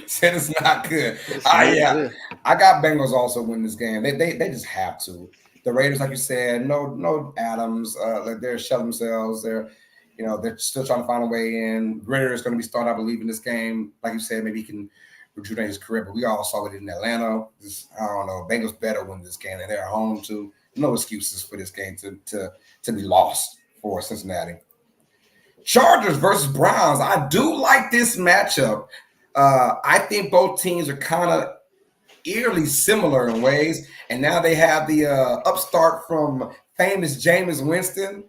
Said it's not good. Good. I got Bengals also win this game. They just have to. The Raiders, like you said, no Adams. They're shutting themselves. They're still trying to find a way in. Ritter is going to be starting, I believe, in this game. Like you said, maybe he can rejuvenate his career. But we all saw it in Atlanta. I don't know. Bengals better win this game, and they're at home too. No excuses for this game to be lost for Cincinnati. Chargers versus Browns. I do like this matchup. I think both teams are kind of eerily similar in ways, and now they have the upstart from famous Jameis Winston.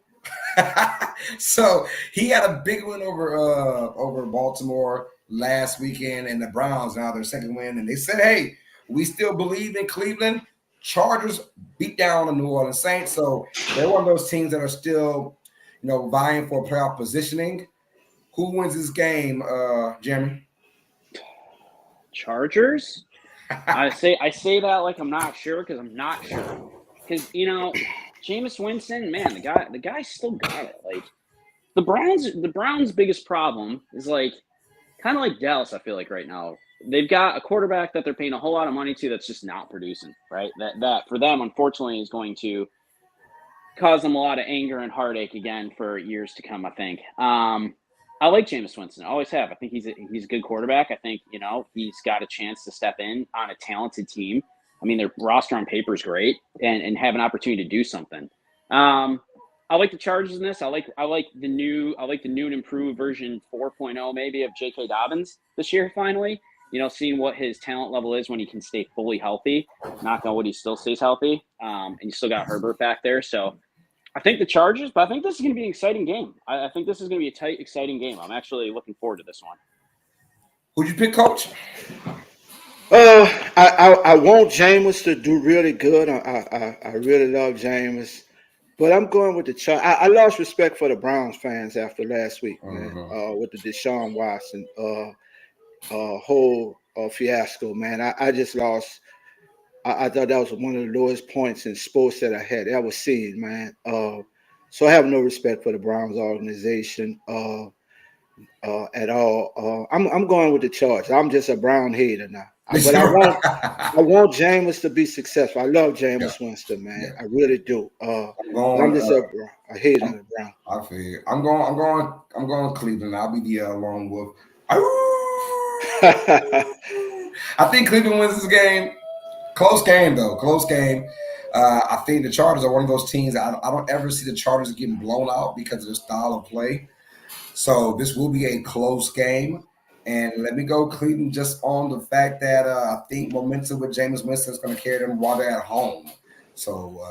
So he had a big win over Baltimore last weekend, and the Browns now their second win, and they said, hey, we still believe in Cleveland. Chargers beat down the New Orleans Saints, so they're one of those teams that are still vying for playoff positioning. Who wins this game, Jeremy? Chargers? I say that like I'm not sure because I'm not sure. Because Jameis Winston, man, the guy still got it. Like the Browns' biggest problem is like kind of like Dallas. I feel like right now they've got a quarterback that they're paying a whole lot of money to that's just not producing. Right? That for them, unfortunately, is going to cause them a lot of anger and heartache again for years to come. I think. I like Jameis Winston. I always have. I think he's a good quarterback. I think, he's got a chance to step in on a talented team. I mean, their roster on paper is great and have an opportunity to do something. I like the Chargers in this. I like the new and improved version 4.0 maybe of J.K. Dobbins this year finally. Seeing what his talent level is when he can stay fully healthy. Knock on wood, he still stays healthy. And you still got Herbert back there. So I think the Chargers, but I think this is going to be an exciting game. I think this is going to be a tight, exciting game. I'm actually looking forward to this one. Who'd you pick, Coach? I want Jameis to do really good. I really love Jameis, but I'm going with the Chargers. I lost respect for the Browns fans after last week, man, with the Deshaun Watson whole fiasco, man. I just lost. I thought that was one of the lowest points in sports that I had ever seen, man. So I have no respect for the Browns organization at all. I'm going with the Chargers. I'm just a Brown hater now. But I want Jameis to be successful. I love Jameis Winston, man. Yeah. I really do. I'm just a hater of the Browns. I feel you. I'm going Cleveland. I'll be the lone wolf. I think Cleveland wins this game. Close game, though. Close game. I think the Chargers are one of those teams. I don't ever see the Chargers getting blown out because of their style of play. So this will be a close game. And let me go Cleveland just on the fact that I think momentum with Jameis Winston is going to carry them while they're at home. So,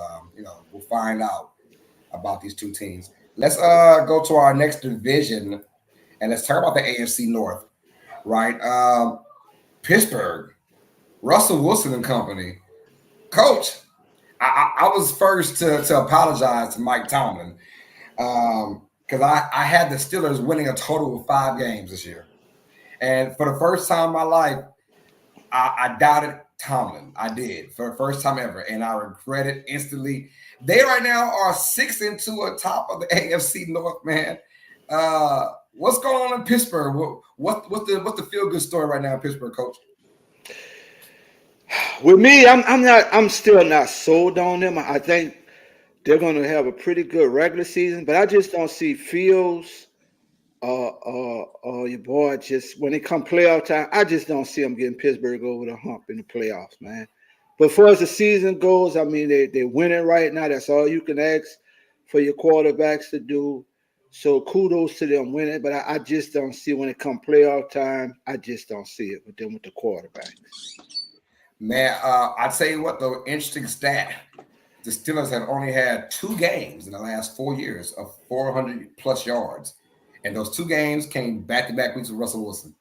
we'll find out about these two teams. Let's go to our next division, and let's talk about the AFC North, right? Pittsburgh. Russell Wilson and company. Coach, I was first to apologize to Mike Tomlin because I had the Steelers winning a total of 5 games this year. And for the first time in my life, I doubted Tomlin. I did for the first time ever, and I regret it instantly. They right now are 6-2 atop of the AFC North, man. What's going on in Pittsburgh? What's the feel good story right now in Pittsburgh, Coach? With me, I'm still not sold on them. I think they're going to have a pretty good regular season, but I just don't see Fields. Your boy, just when it come playoff time, I just don't see them getting Pittsburgh over the hump in the playoffs, man. But as far as the season goes, I mean, they're winning right now. That's all you can ask for your quarterbacks to do. So kudos to them winning, but I just don't see when it come playoff time, I just don't see it with them with the quarterback. Man, I'll tell you what, though, interesting stat. The Steelers have only had 2 games in the last 4 years of 400-plus yards. And those 2 games came back-to-back weeks with Russell Wilson,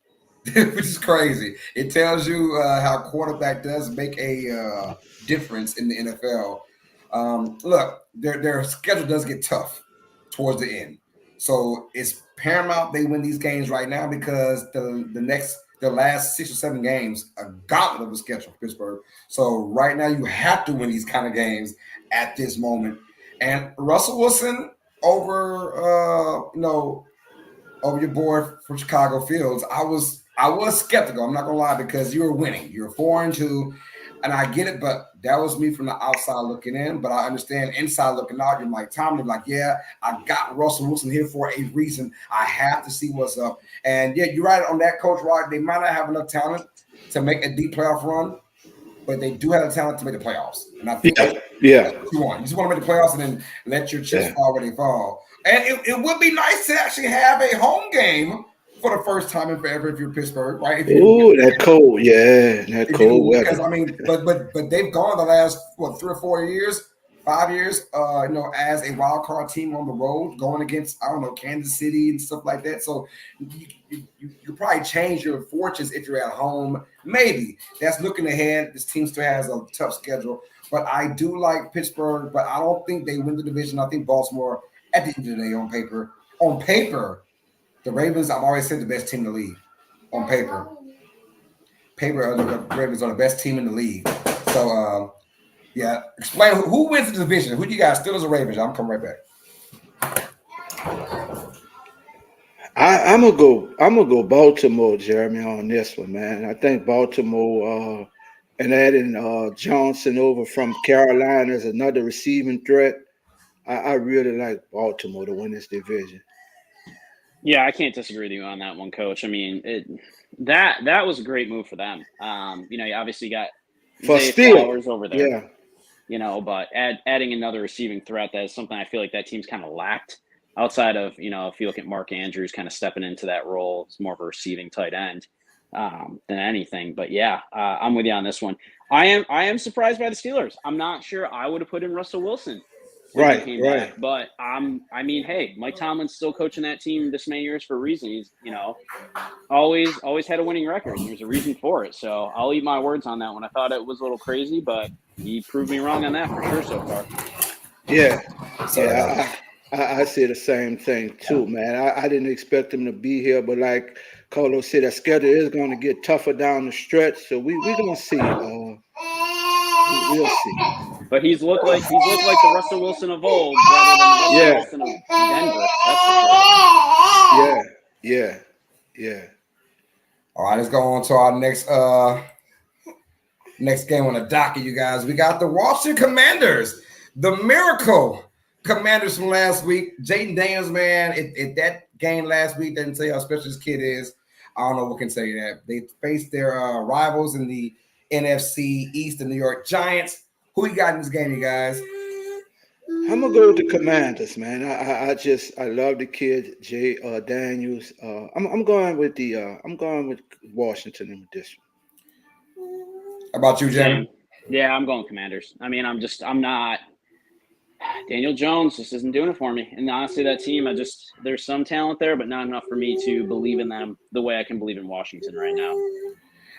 which is crazy. It tells you how quarterback does make a difference in the NFL. Look, their schedule does get tough towards the end. So it's paramount they win these games right now because the last 6 or 7 games, a gauntlet of a schedule for Pittsburgh. So right now you have to win these kind of games at this moment. And Russell Wilson over over your board from Chicago Fields, I was skeptical. I'm not gonna lie, because you were winning. You're 4-2, and I get it, but that was me from the outside looking in. But I understand inside looking out. You're like Tomlin, like, yeah, I got Russell Wilson here for a reason. I have to see what's up. And yeah, you're right on that, Coach Rod. They might not have enough talent to make a deep playoff run, but they do have the talent to make the playoffs. And I think that's what you want. You just want to make the playoffs and then let your chips fall where they fall. And it would be nice to actually have a home game for the first time in forever if you're Pittsburgh, right? Ooh, that cold, yeah, that cold weather. Because I mean, but they've gone the last 3 or 4 years, 5 years, as a wild card team on the road, going against Kansas City and stuff like that. So you probably change your fortunes if you're at home. Maybe that's looking ahead. This team still has a tough schedule, but I do like Pittsburgh. But I don't think they win the division. I think Baltimore. At the end of the day, on paper, the Ravens, I've always said, the best team in the league. On paper, the Ravens are the best team in the league. So, yeah, explain who wins the division. Who do you guys, Steelers or Ravens? I'm coming right back. I'm gonna go Baltimore, Jeremy, on this one, man. I think Baltimore and adding Johnson over from Carolina is another receiving threat. I really like Baltimore to win this division. Yeah, I can't disagree with you on that one, Coach. I mean, that was a great move for them. You obviously got Flowers over there. Yeah. But adding another receiving threat, that is something I feel like that team's kind of lacked outside of, if you look at Mark Andrews kind of stepping into that role, it's more of a receiving tight end than anything. But yeah, I'm with you on this one. I am surprised by the Steelers. I'm not sure I would have put in Russell Wilson. Right. Back. But hey, Mike Tomlin's still coaching that team this many years for a reason. He's, always had a winning record. And there's a reason for it. So I'll eat my words on that one. I thought it was a little crazy, but he proved me wrong on that for sure so far. Yeah. I say the same thing too, man. I didn't expect him to be here, but like Carlos said, that schedule is going to get tougher down the stretch. So we're going to see. We'll see. But he's looked like the Russell Wilson of old rather than the Russell Wilson of Denver. That's for sure. Yeah. All right, let's go on to our next game on the docket, you guys. We got the Washington Commanders, the Miracle Commanders from last week. Jaden Daniels, man, if that game last week doesn't tell you how special this kid is, I don't know what can say that. They faced their rivals in the NFC East, the New York Giants. Who you got in this game, you guys? I'm gonna go with the Commanders, man. I love the kid, Jay Daniels. I'm going with Washington in this one. How about you, Jamie? Yeah, I'm going Commanders. I mean, I'm not. Daniel Jones just isn't doing it for me. And honestly, that team, there's some talent there, but not enough for me to believe in them the way I can believe in Washington right now.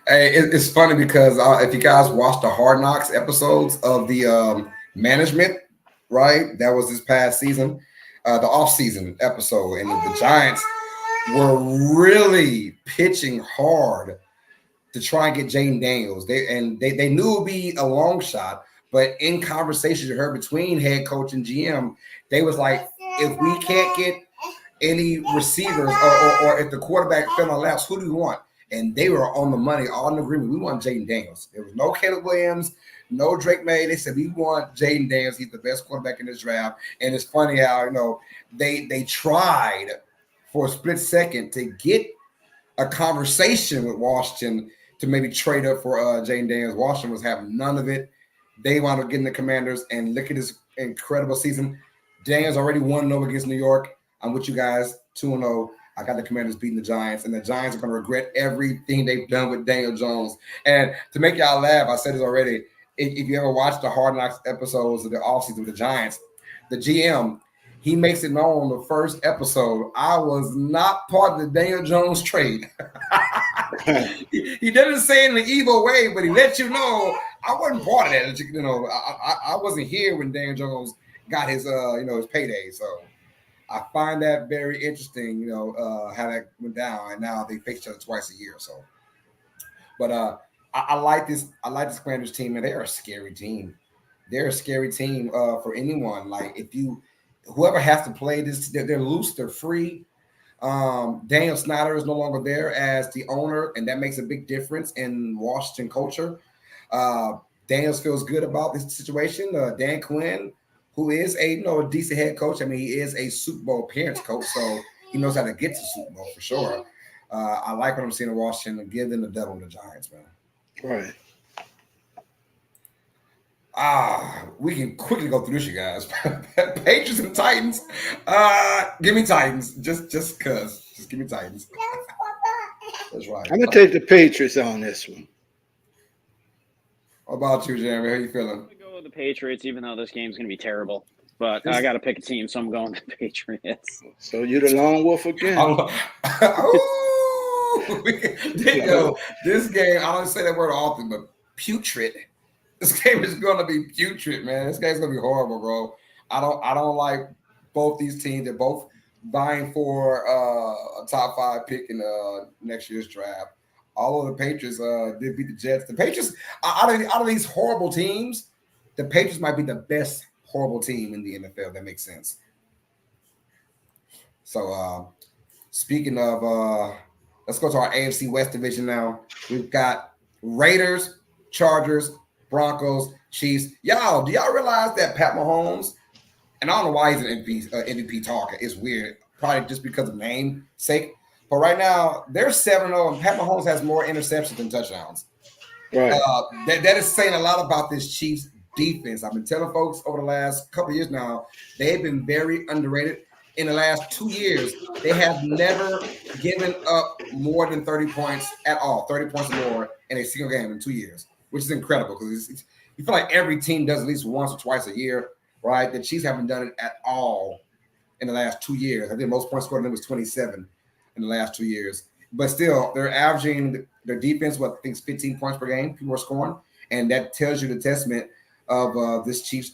Hey, it's funny because if you guys watched the Hard Knocks episodes of the management, right? That was this past season, the off-season episode, and the Giants were really pitching hard to try and get Jaden Daniels. They knew it would be a long shot, but in conversations you heard between head coach and GM, they was like, if we can't get any receivers or if the quarterback fell on laps, who do we want? And they were on the money, all in agreement. We want Jaden Daniels. There was no Caleb Williams, no Drake May. They said, we want Jaden Daniels. He's the best quarterback in this draft. And it's funny how, they tried for a split second to get a conversation with Washington to maybe trade up for Jaden Daniels. Washington was having none of it. They wound up getting the Commanders, and look at this incredible season. Daniels already 1-0 against New York. I'm with you guys, 2-0. I got the Commanders beating the Giants, and the Giants are going to regret everything they've done with Daniel Jones. And to make y'all laugh, I said this already, if you ever watched the Hard Knocks episodes of the offseason with the Giants, the GM, he makes it known the first episode, I was not part of the Daniel Jones trade. He doesn't say it in an evil way, but he lets you know I wasn't part of that. I wasn't here when Daniel Jones got his his payday. So I find that very interesting, how that went down. And now they face each other twice a year. So, but I like this. I like this Commanders team, and they're a scary team. They're a scary team for anyone. Like whoever has to play this, they're loose, they're free. Daniel Snyder is no longer there as the owner, and that makes a big difference in Washington culture. Daniels feels good about this situation. Dan Quinn, who is a decent head coach. I mean, he is a Super Bowl appearance coach, so he knows how to get to Super Bowl for sure. I like what I'm seeing in Washington. Give them the devil to the Giants, man. Right. We can quickly go through this, you guys. Patriots and Titans. Give me Titans, just cause. Just give me Titans. That's right. I'm gonna take the Patriots on this one. What about you, Jeremy? How you feeling? I'm gonna go with the Patriots, even though this game's gonna be terrible. But I got to pick a team, so I'm going with the Patriots. So you're the lone wolf again. This game, I don't say that word often, but putrid. This game is going to be putrid, man. This game's going to be horrible, bro. I don't like both these teams. They're both vying for a top 5 pick in next year's draft. All of the Patriots did beat the Jets. The Patriots, out of these horrible teams, the Patriots might be the best horrible team in the NFL. That makes sense. So, speaking of, let's go to our AFC West division now. We've got Raiders, Chargers, Broncos, Chiefs. Y'all, do y'all realize that Pat Mahomes, and I don't know why he's an MVP talker. It's weird. Probably just because of name sake. But right now, they're 7-0, and Pat Mahomes has more interceptions than touchdowns. Right. That is saying a lot about this Chiefs defense. I've been telling folks over the last couple of years now, they've been very underrated. In the last 2 years, they have never given up more than 30 points at all, 30 points or more in a single game in 2 years, which is incredible because you feel like every team does at least once or twice a year, right? The Chiefs haven't done it at all in the last 2 years. I think most points scored in them was 27 in the last 2 years. But still, they're averaging their defense, I think it's 15 points per game people are scoring, and that tells you the testament of this Chiefs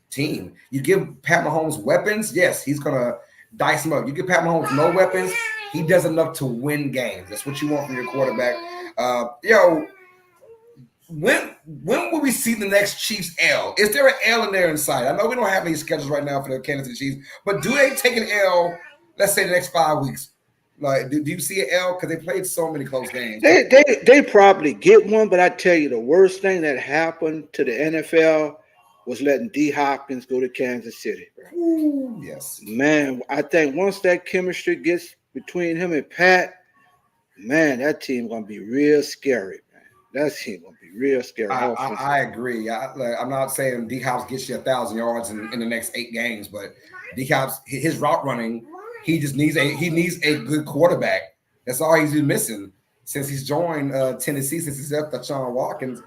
team. You give Pat Mahomes weapons, yes, he's going to dice him up. You give Pat Mahomes no weapons, he does enough to win games. That's what you want from your quarterback. When will we see the next Chiefs L? Is there an L in there inside? I know we don't have any schedules right now for the Kansas City Chiefs, but do they take an L, let's say the next 5 weeks? Like, do you see an L? Because they played so many close games. They probably get one, but I tell you, the worst thing that happened to the NFL was letting D. Hopkins go to Kansas City. Bro. Ooh, yes. Man, I think once that chemistry gets between him and Pat, man, that team going to be real scary, man. That team going to be real scary. I agree. I'm not saying D. Hops gets you 1,000 yards in the next 8 games, but D. Hops, his route running, he just needs a good quarterback. That's all he's been missing since he's joined Tennessee, since he's left Deshaun Watson,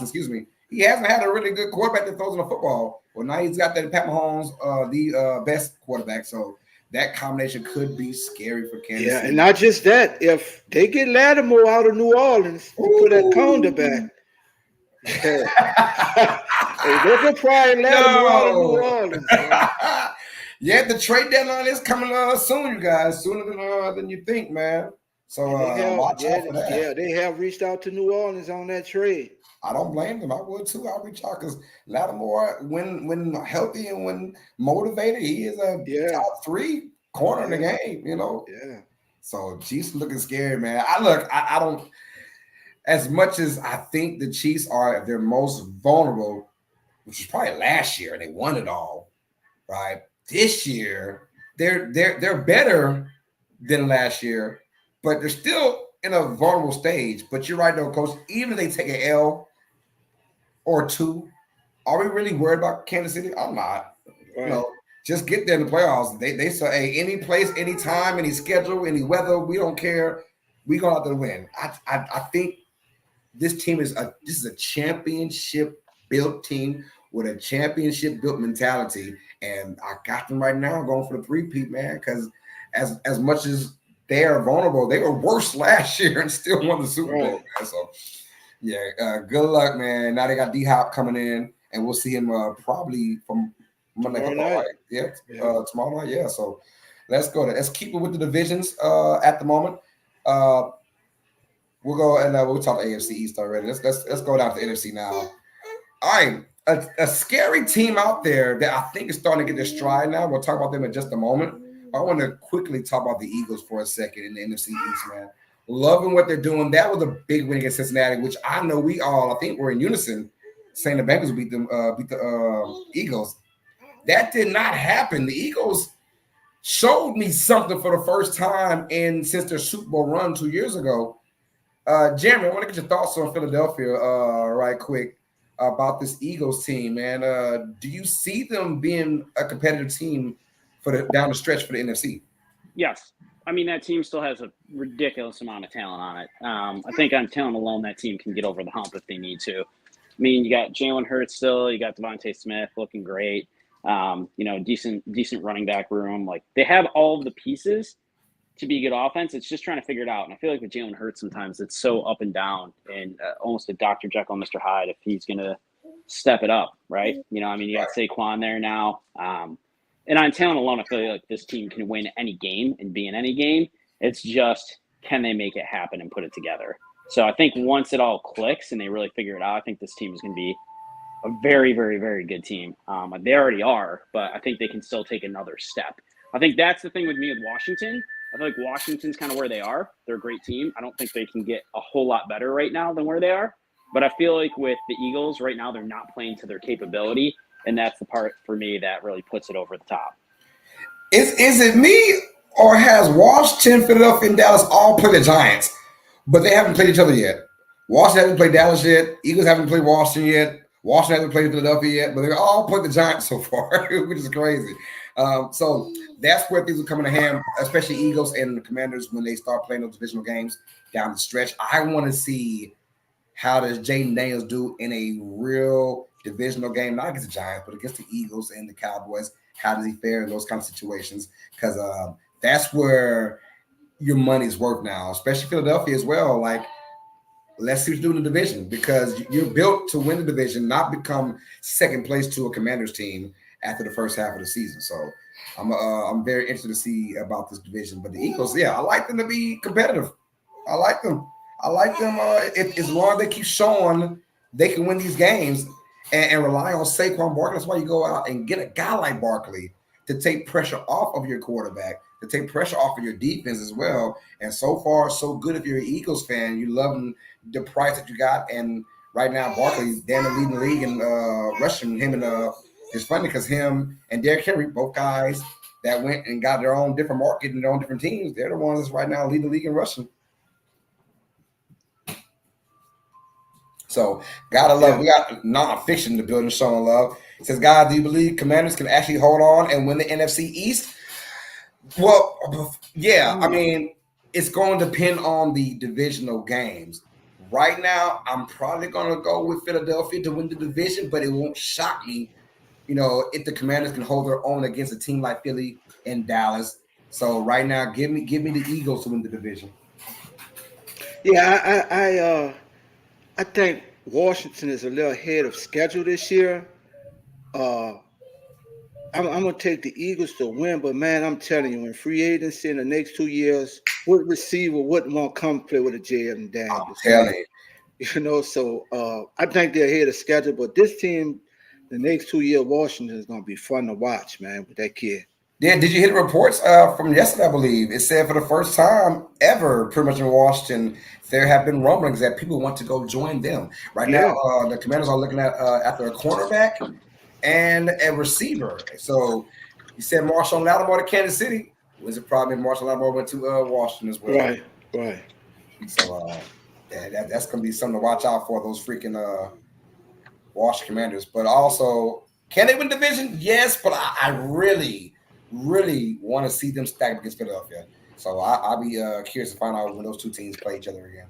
excuse me. He hasn't had a really good quarterback that throws in the football. Well, now he's got that Pat Mahomes, the best quarterback. So that combination could be scary for Kansas City. And not just that. If they get Lattimore out of New Orleans to put that Conda back, they could probably Lattimore out of New Orleans. Yeah, the trade deadline is coming soon, you guys. Sooner than you think, man. So watch out for that. Yeah, they have reached out to New Orleans on that trade. I don't blame them. I would too. I'll reach out because Lattimore, when healthy and when motivated, he is a top 3 corner in the game. Yeah. So Chiefs looking scary, man. I don't. As much as I think the Chiefs are their most vulnerable, which was probably last year, and they won it all, right? This year, they're better than last year, but they're still in a vulnerable stage. But you're right, though, Coach. Even if they take an L or 2, are we really worried about Kansas City? I'm not. Right. Just get there in the playoffs. They say, hey, any place, any time, any schedule, any weather, we don't care. We go out there to win. I think this team is a championship built team with a championship built mentality, and I got them right now going for the 3-peat, man. Because as much as they are vulnerable, they were worse last year and still won the Super Bowl, man. So yeah, good luck, man. Now they got D-Hop coming in, and we'll see him probably from Monday night. Right? Yeah, tomorrow night. Yeah, so let's go. Let's keep it with the divisions at the moment. We'll go and we'll talk AFC East already. Let's go down to the NFC now. All right, a scary team out there that I think is starting to get their stride now. We'll talk about them in just a moment. I want to quickly talk about the Eagles for a second in the NFC East, man. Loving what they're doing. That was a big win against Cincinnati, which I know I think we're in unison saying the Bengals beat the Eagles. That did not happen. The Eagles showed me something for the first time since their Super Bowl run 2 years ago. Jeremy, I want to get your thoughts on Philadelphia right quick about this Eagles team, man. Do you see them being a competitive team down the stretch for the NFC? Yes. I mean, that team still has a ridiculous amount of talent on it. I think on talent alone, that team can get over the hump if they need to. I mean, you got Jalen Hurts still. You got Devontae Smith looking great. Decent running back room. Like, they have all of the pieces to be a good offense. It's just trying to figure it out. And I feel like with Jalen Hurts, sometimes it's so up and down and almost a Dr. Jekyll, Mr. Hyde if he's going to step it up, right? You got Saquon there now. And on talent alone, I feel like this team can win any game and be in any game. It's just, can they make it happen and put it together? So I think once it all clicks and they really figure it out, I think this team is going to be a very, very, very good team. They already are, but I think they can still take another step. I think that's the thing with me with Washington. I feel like Washington's kind of where they are. They're a great team. I don't think they can get a whole lot better right now than where they are. But I feel like with the Eagles right now, they're not playing to their capability. And that's the part for me that really puts it over the top. Is it me, or has Washington, Philadelphia, and Dallas all played the Giants, but they haven't played each other yet? Washington hasn't played Dallas yet. Eagles haven't played Washington yet. Washington hasn't played Philadelphia yet, but they've all played the Giants so far, which is crazy. So that's where things are coming to hand, especially Eagles and the Commanders when they start playing those divisional games down the stretch. I want to see how does Jaden Daniels do in a real divisional game, not against the Giants, but against the Eagles and the Cowboys. How does he fare in those kind of situations? Because that's where your money's worth now, especially Philadelphia as well. Like, let's see what you do in the division, because you're built to win the division, not become second place to a Commanders team after the first half of the season. So I'm very interested to see about this division. But the Eagles, I like them to be competitive. I like them. As long as they keep showing they can win these games and rely on Saquon Barkley. That's why you go out and get a guy like Barkley to take pressure off of your quarterback, to take pressure off of your defense as well. And so far, so good. If you're an Eagles fan, you love the price that you got. And right now, Barkley, damn leading the league in rushing. Him and it's funny because him and Derrick Henry, both guys that went and got their own different market and their own different teams, they're the ones that's right now leading the league in rushing. So, gotta love. We got nonfiction in the building, showing love. It says, "God, do you believe Commanders can actually hold on and win the NFC East?" Well, yeah. I mean, it's going to depend on the divisional games. Right now, I'm probably going to go with Philadelphia to win the division, but it won't shock me, if the Commanders can hold their own against a team like Philly and Dallas. So right now, give me the Eagles to win the division. Yeah, I think Washington is a little ahead of schedule this year. I'm gonna take the Eagles to win, but man, I'm telling you, in free agency in the next 2 years, what receiver wouldn't want to come play with a JM Daniels? Telling you. You know, so I think they're ahead of schedule, but this team, the next 2 years, Washington is gonna be fun to watch, man, with that kid. Yeah, did you hear the reports from yesterday? I believe it said for the first time ever, pretty much in Washington, there have been rumblings that people want to go join them. Right now, the Commanders are looking at after a cornerback and a receiver. So you said Marshall Lattimore to Kansas City. Was it probably Marshall Lattimore went to Washington as well? Right. So that's going to be something to watch out for, those freaking Washington Commanders. But also, can they win division? Yes, but I really want to see them stack against Philadelphia. So I'll be curious to find out when those two teams play each other again.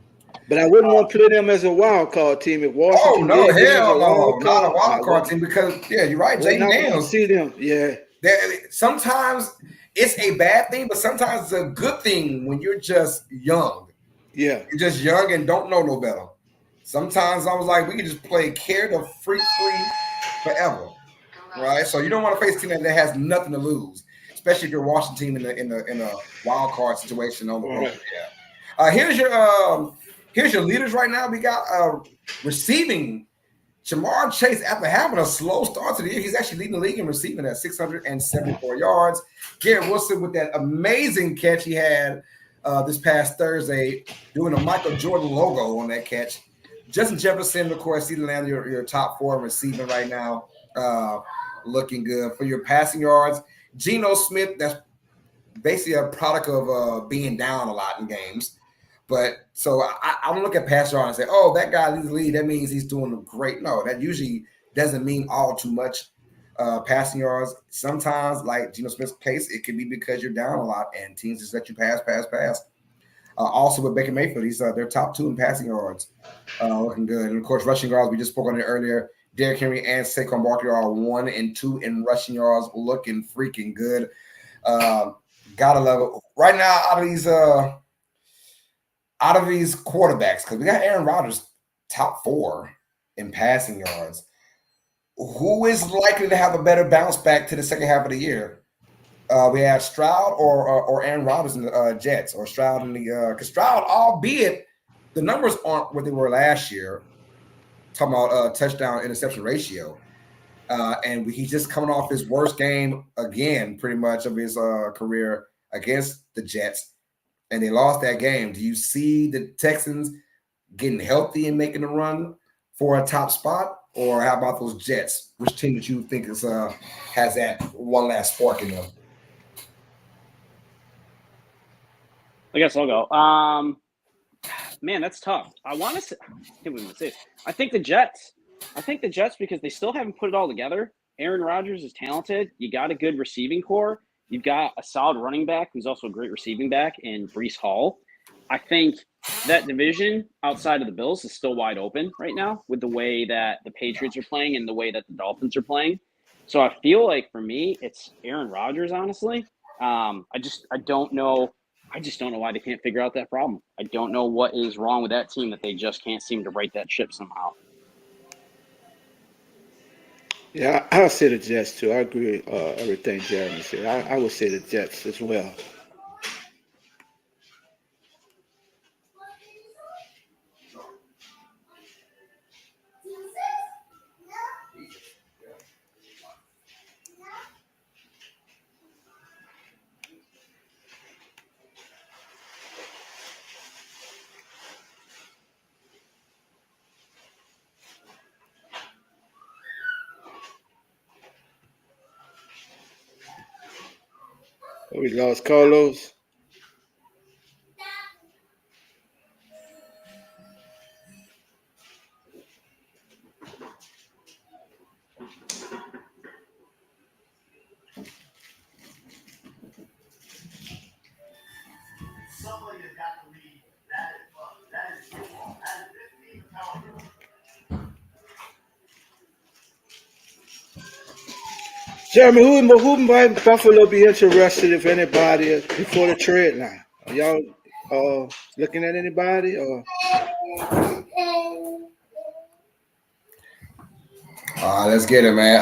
But I wouldn't want to play them as a wild card team if Washington. Oh no, hell no, not a wild card team because you're right, Jaden Daniels. See them, Sometimes it's a bad thing, but sometimes it's a good thing when you're just young. Yeah, you're just young and don't know no better. Sometimes I was like, we can just play care the freak free forever, right? So you don't want to face a team that has nothing to lose, especially if you're a Washington team in a wild card situation on the road. Yeah. Here's your leaders right now. We got receiving Jamar Chase after having a slow start to the year. He's actually leading the league in receiving at 674 yards. Garrett Wilson with that amazing catch he had this past Thursday, doing a Michael Jordan logo on that catch. Justin Jefferson, of course, CeeDee Lamb, your top 4 receiving right now, looking good. For your passing yards, Geno Smith, that's basically a product of being down a lot in games. But so I don't look at pass yards and say, oh, that guy leads the lead. That means he's doing great. No, that usually doesn't mean all too much. Passing yards, sometimes, like Geno Smith's case, it could be because you're down a lot and teams just let you pass. Also with Baker Mayfield, he's their top 2 in passing yards, looking good. And of course, rushing yards, we just spoke on it earlier. Derrick Henry and Saquon Barkley are 1 and 2 in rushing yards, looking freaking good. Gotta love it. Right now, out of these quarterbacks, because we got Aaron Rodgers top 4 in passing yards. Who is likely to have a better bounce back to the second half of the year? We have Stroud or Aaron Rodgers in the Jets, or Stroud in the because Stroud, albeit the numbers aren't what they were last year. Talking about touchdown interception ratio, and he's just coming off his worst game again, pretty much of his career against the Jets, and they lost that game. Do you see the Texans getting healthy and making a run for a top spot, or how about those Jets? Which team that you think is has that one last spark in them? I guess I'll go. Man, that's tough. I want to say, I think the Jets. Because they still haven't put it all together. Aaron Rodgers is talented. You got a good receiving core. You've got a solid running back who's also a great receiving back in Breece Hall. I think that division outside of the Bills is still wide open right now with the way that the Patriots are playing and the way that the Dolphins are playing. So I feel like for me, it's Aaron Rodgers, honestly. I don't know. I just don't know why they can't figure out that problem. I don't know what is wrong with that team that they just can't seem to right that ship somehow. Yeah, I'll say the Jets too. I agree with everything Jeremy said. I would say the Jets as well. We lost Carlos. Somebody has got to lead. That is football. That is 15 pounds. Jeremy, who might Buffalo be interested, if anybody, before the trade line? Are y'all looking at anybody? Or Let's get it, man.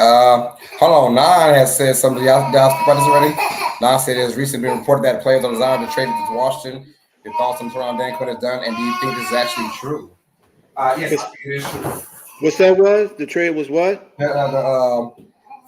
Hold on. Nine has said something. Y'all spoke about this already? Nine said it has recently been reported that players are desiring to trade it to Washington. Your thoughts on Toronto Dan Quinn is done, and do you think this is actually true? Yes, I think it is true. What's that was? The trade was what?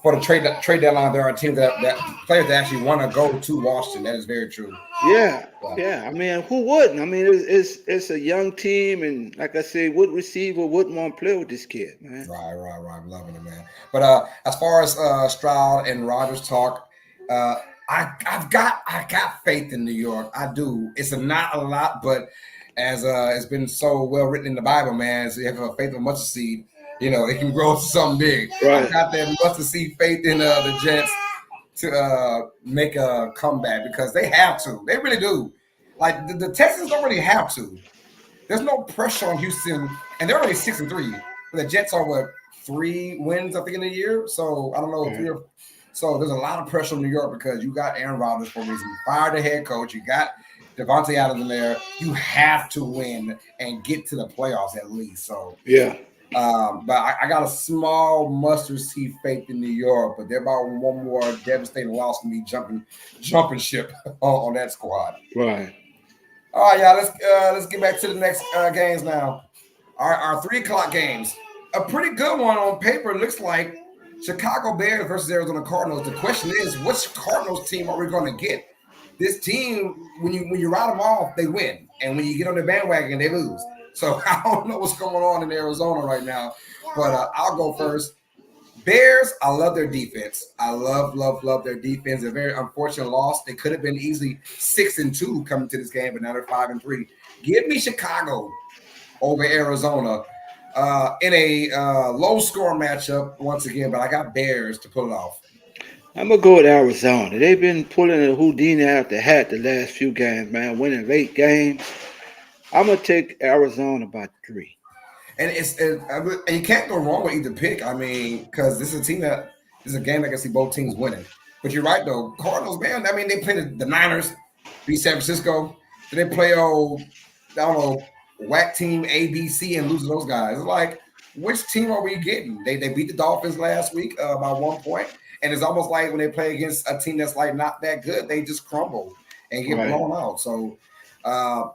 For the trade deadline, there are teams that players that actually want to go to Washington. That is very true. Yeah. I mean, who wouldn't? I mean, it's a young team, and like I said, what receiver wouldn't want to play with this kid, man? Right. I'm loving it, man. But as far as Stroud and Rodgers talk, I got faith in New York. I do. It's not a lot, but as it's been so well written in the Bible, man, so you have a faith of mustard seed. It can grow to something big. Right. I got that mustard seed faith in the Jets to make a comeback because they have to. They really do. Like the Texans don't really have to. There's no pressure on Houston, and they're only 6-3. The Jets are 3 wins, I think, in a year. So I don't know, 3 or. So there's a lot of pressure on New York because you got Aaron Rodgers for a reason. You fired the head coach. You got Devontae Adams in there. You have to win and get to the playoffs at least. So yeah. But I got a small mustard seed faith in New York, but they're about one more devastating loss to me jumping ship on that squad. Right. All right, y'all. Let's get back to the next games now. Our 3:00 games. A pretty good one on paper. It looks like Chicago Bears versus Arizona Cardinals. The question is, which Cardinals team are we going to get? This team, when you ride them off, they win, and when you get on the bandwagon, they lose. So I don't know what's going on in Arizona right now, but I'll go first. Bears, I love their defense. I love their defense. A very unfortunate loss. They could have been easily 6-2 coming to this game, but now they're 5-3. Give me Chicago over Arizona in a low-score matchup once again, but I got Bears to pull it off. I'm going to go with Arizona. They've been pulling a Houdini out the hat the last few games, man, winning late games. I'm going to take Arizona by 3. And and you can't go wrong with either pick. I mean, because this is a game that I can see both teams winning. But you're right, though. Cardinals, man, I mean, they played the Niners, beat San Francisco. Then they play, I don't know, whack team ABC and lose to those guys. It's like, which team are we getting? They beat the Dolphins last week by 1 point. And it's almost like when they play against a team that's like not that good, they just crumble and get blown out. So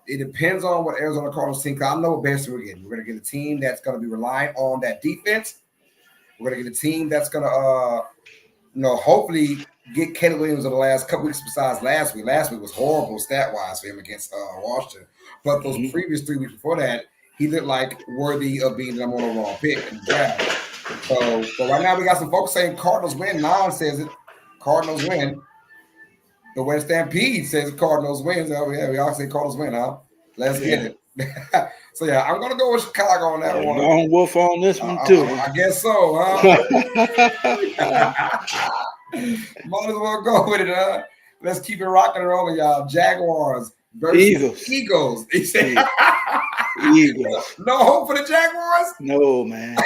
it depends on what Arizona Cardinals team. I know what Bears we're getting. We're going to get a team that's going to be relying on that defense. We're going to get a team that's going to, hopefully get Caleb Williams in the last couple weeks besides last week. Last week was horrible stat-wise for him against Washington. But those previous 3 weeks before that, he looked like worthy of being the number 1 overall pick in the draft. So, but right now we got some folks saying Cardinals win. Nan says it. Cardinals win. The West Stampede says Cardinals wins. Oh, yeah, we all say Cardinals win, huh? Let's get it. So, yeah, I'm going to go with Chicago on that one. Lone Wolf on this one, too. I guess so, huh? Might as well go with it, huh? Let's keep it rocking and rolling, y'all. Jaguars versus Eagles. He said, Eagles. No hope for the Jaguars? No, man.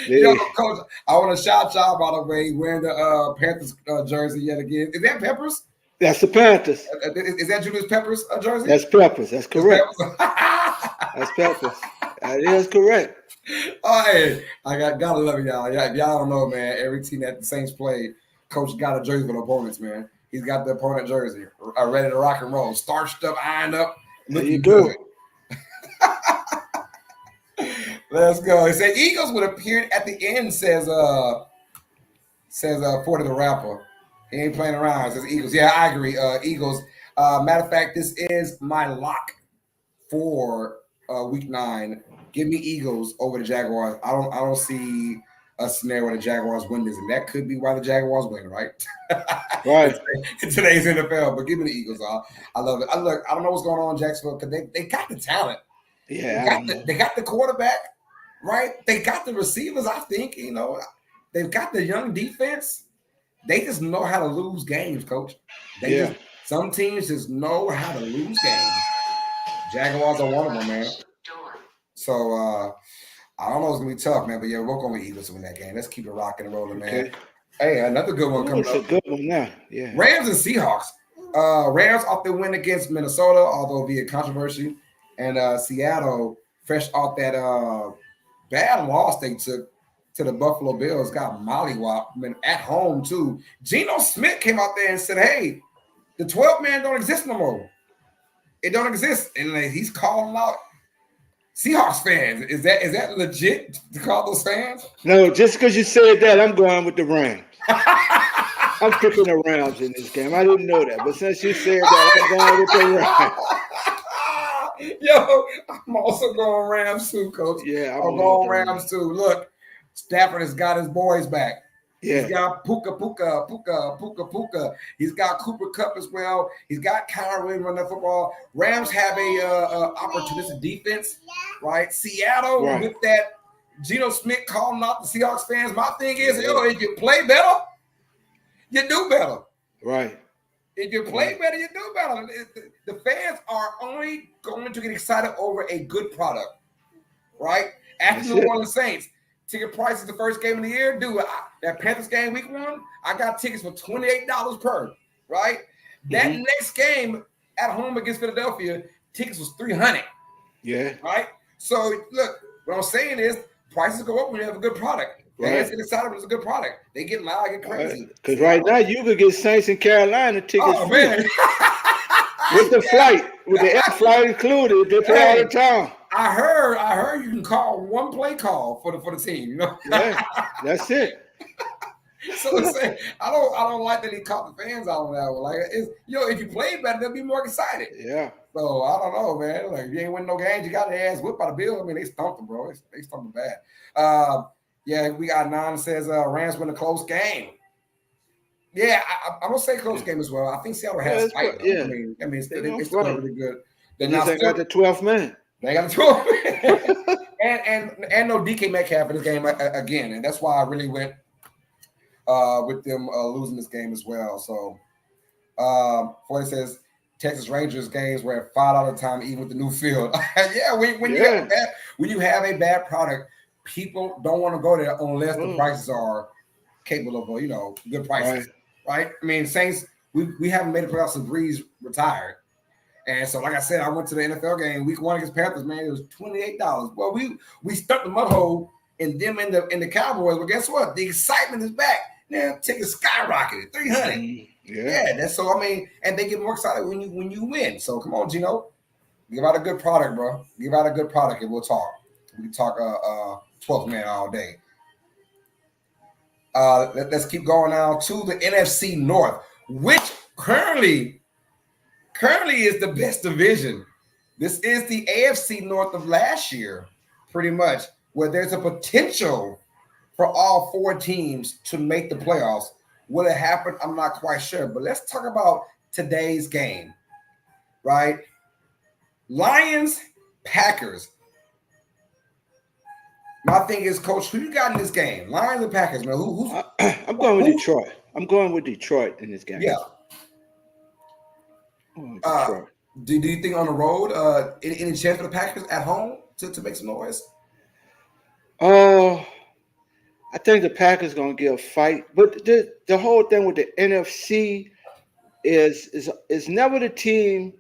Yo, Coach, I want to shout y'all, by the way, wearing the Panthers jersey yet again. Is that Peppers? That's the Panthers. Is that Julius Peppers jersey? That's Peppers. That's correct. That's Peppers. That is correct. Oh, hey, I gotta love y'all. If y'all don't know, man, every team that the Saints play, Coach got a jersey for the opponents, man. He's got the opponent jersey ready to rock and roll, starched up, ironed up, looking good. Let's go. It said Eagles would appear at the end, says Forty the rapper. He ain't playing around. It says Eagles. Yeah, I agree. Eagles. Matter of fact, this is my lock for week 9. Give me Eagles over the Jaguars. I don't see a scenario where the Jaguars win this, and that could be why the Jaguars win, right? Right. in today's NFL. But give me the Eagles. I love it. I don't know what's going on in Jacksonville because they got the talent. Yeah, they got the quarterback, right? They got the receivers, I think. They've got the young defense. They just know how to lose games, Coach. Some teams just know how to lose games. Jaguars are one of them, man. So I don't know. It's gonna be tough, man. But yeah, we're gonna be Eagles to win that game. Let's keep it rocking and rolling, man. Hey, another good one coming up. It's a good one now. Yeah. Rams and Seahawks. Rams off the win against Minnesota, although via controversy. And Seattle, fresh off that bad loss they took to the Buffalo Bills got mollywopped. I mean, at home too. Geno Smith came out there and said, "Hey, the 12 man don't exist no more. It don't exist," and like, he's calling out Seahawks fans. Is that legit to call those fans? No, just because you said that, I'm going with the Rams. I'm picking the Rams in this game. I didn't know that, but since you said that, I'm going with the Yo, Rams. I'm also going Rams too, Coach. Yeah, I'm going Rams too. Look, Stafford has got his boys back. Yeah. He's got Puka. He's got Cooper Kupp as well. He's got Kyler Williams running the football. Rams have a opportunistic defense, right? Seattle with that Geno Smith calling out the Seahawks fans. My thing is, if you play better, you do better. Right. If you play better, you do better. The fans are only going to get excited over a good product, right? After New Orleans Saints. Ticket prices the first game of the year, dude. That Panthers game week 1, I got tickets for $28 per, right? That next game at home against Philadelphia, tickets was $300. Yeah. Right? So look, what I'm saying is prices go up when you have a good product. Fans get excited when it's a good product. They get loud, get crazy. Because right now you could get Saints in Carolina tickets free. Man. With the flight, with the air flight included, they play all the time. I heard you can call one play call for the team, you know? Yeah, that's it. So I don't like that he caught the fans out on that one. Like, if you play better, they'll be more excited. Yeah. So I don't know, man. Like, if you ain't winning no games, you got their ass whipped by the Bills. I mean, they stumped them, bro. They stumped them bad. Yeah, we got 9 says Rams win a close game. Yeah, I'm gonna say close game as well. I think Seattle has fight. Yeah. I mean, they still really good. They got the 12th man. They got a 12 and no DK Metcalf in this game again, and that's why I really went with them losing this game as well. So, Floyd says Texas Rangers games were at $5 a time, even with the new field. Yeah, when you have a bad product, people don't want to go there unless the prices are capable of good prices, right? I mean, Saints, we haven't made it playoffs since Breeze retired. And so, like I said, I went to the NFL game week 1 against Panthers. Man, it was $28. Well, we stuck the mud hole in them in the Cowboys. But guess what? The excitement is back. Now tickets skyrocketed, $300. Yeah, that's so. I mean, and they get more excited when you win. So come on, Gino, give out a good product, bro. Give out a good product, and we'll talk. We can talk 12th man all day. Let's keep going now to the NFC North, which currently is the best division. This is the AFC North of last year, pretty much, where there's a potential for all 4 teams to make the playoffs. Will it happen? I'm not quite sure. But let's talk about today's game, right? Lions, Packers. My thing is, Coach, who you got in this game? Lions or Packers, man? I'm going with Detroit. I'm going with Detroit in this game. Yeah. Do you think on the road, any chance for the Packers at home to make some noise? I think the Packers going to give a fight, but the whole thing with the NFC is never the team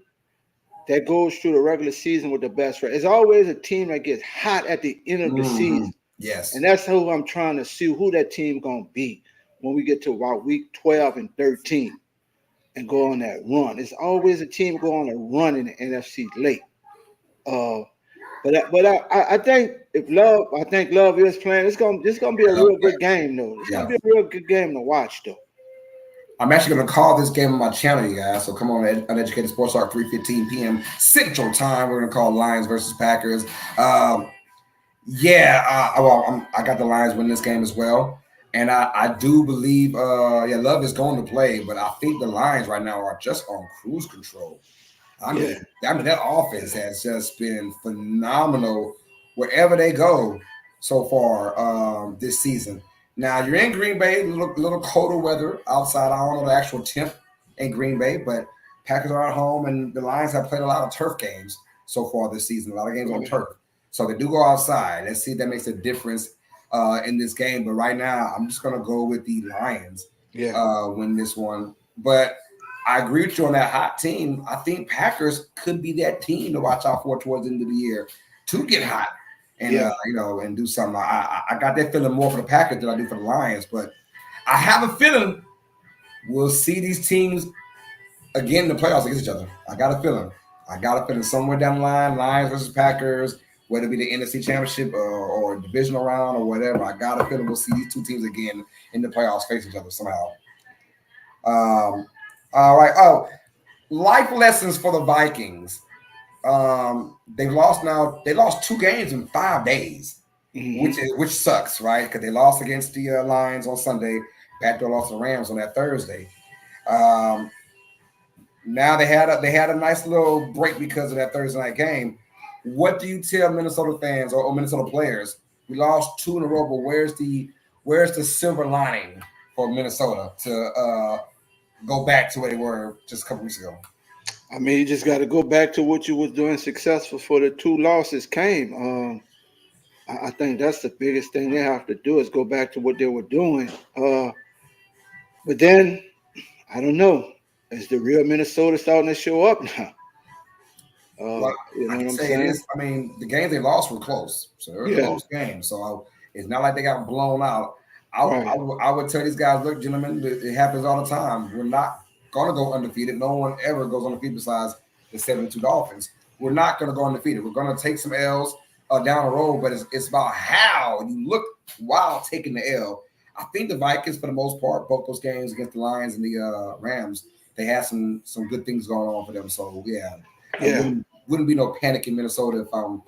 that goes through the regular season with the best record. It's always a team that gets hot at the end of the season. Yes, and that's who I'm trying to see who that team going to be when we get to about week 12 and 13. And go on that run. It's always a team go on a run in the NFC late. But I think Love is playing. It's gonna be a real good game though. It's gonna be a real good game to watch though. I'm actually gonna call this game on my channel, you guys. So come on, Uneducated Sports Talk, 3:15 p.m. Central Time. We're gonna call Lions versus Packers. I got the Lions winning this game as well. And I do believe, Love is going to play, but I think the Lions right now are just on cruise control. I mean, that offense has just been phenomenal wherever they go so far this season. Now, you're in Green Bay, a little colder weather outside. I don't know the actual temp in Green Bay, but Packers are at home, and the Lions have played a lot of turf games so far this season, a lot of games on turf. So they do go outside. Let's see if that makes a difference in this game. But right now, I'm just going to go with the Lions win this one. But I agree with you on that hot team. I think Packers could be that team to watch out for towards the end of the year to get hot. and and do something. I got that feeling more for the Packers than I do for the Lions, but I have a feeling we'll see these teams again in the playoffs against each other. I got a feeling. Somewhere down the line, Lions versus Packers, whether it be the NFC Championship or divisional round or whatever. I got a feeling we'll see these two teams again in the playoffs face each other somehow. All right. Oh, life lessons for the Vikings. They lost 2 games in 5 days, which sucks, right? Because they lost against the Lions on Sunday. Backdoor lost to the Rams on that Thursday. Now they had a nice little break because of that Thursday night game. What do you tell Minnesota fans or Minnesota players? We lost 2 in a row, but where's the silver lining for Minnesota to go back to where they were just a couple weeks ago? I mean, you just got to go back to what you was doing successful for the 2 losses came. I think that's the biggest thing they have to do is go back to what they were doing. But then, I don't know. Is the real Minnesota starting to show up now? Well, you know I what can I'm say saying? it is. I mean, the games they lost were close, so they were close games. So it's not like they got blown out. I would tell these guys, look, gentlemen, it happens all the time. We're not going to go undefeated. No one ever goes undefeated besides the 72 Dolphins. We're not going to go undefeated. We're going to take some L's down the road, but it's about how you look while taking the L. I think the Vikings, for the most part, both those games against the Lions and the Rams, they had some good things going on for them. So wouldn't be no panic in Minnesota if I'm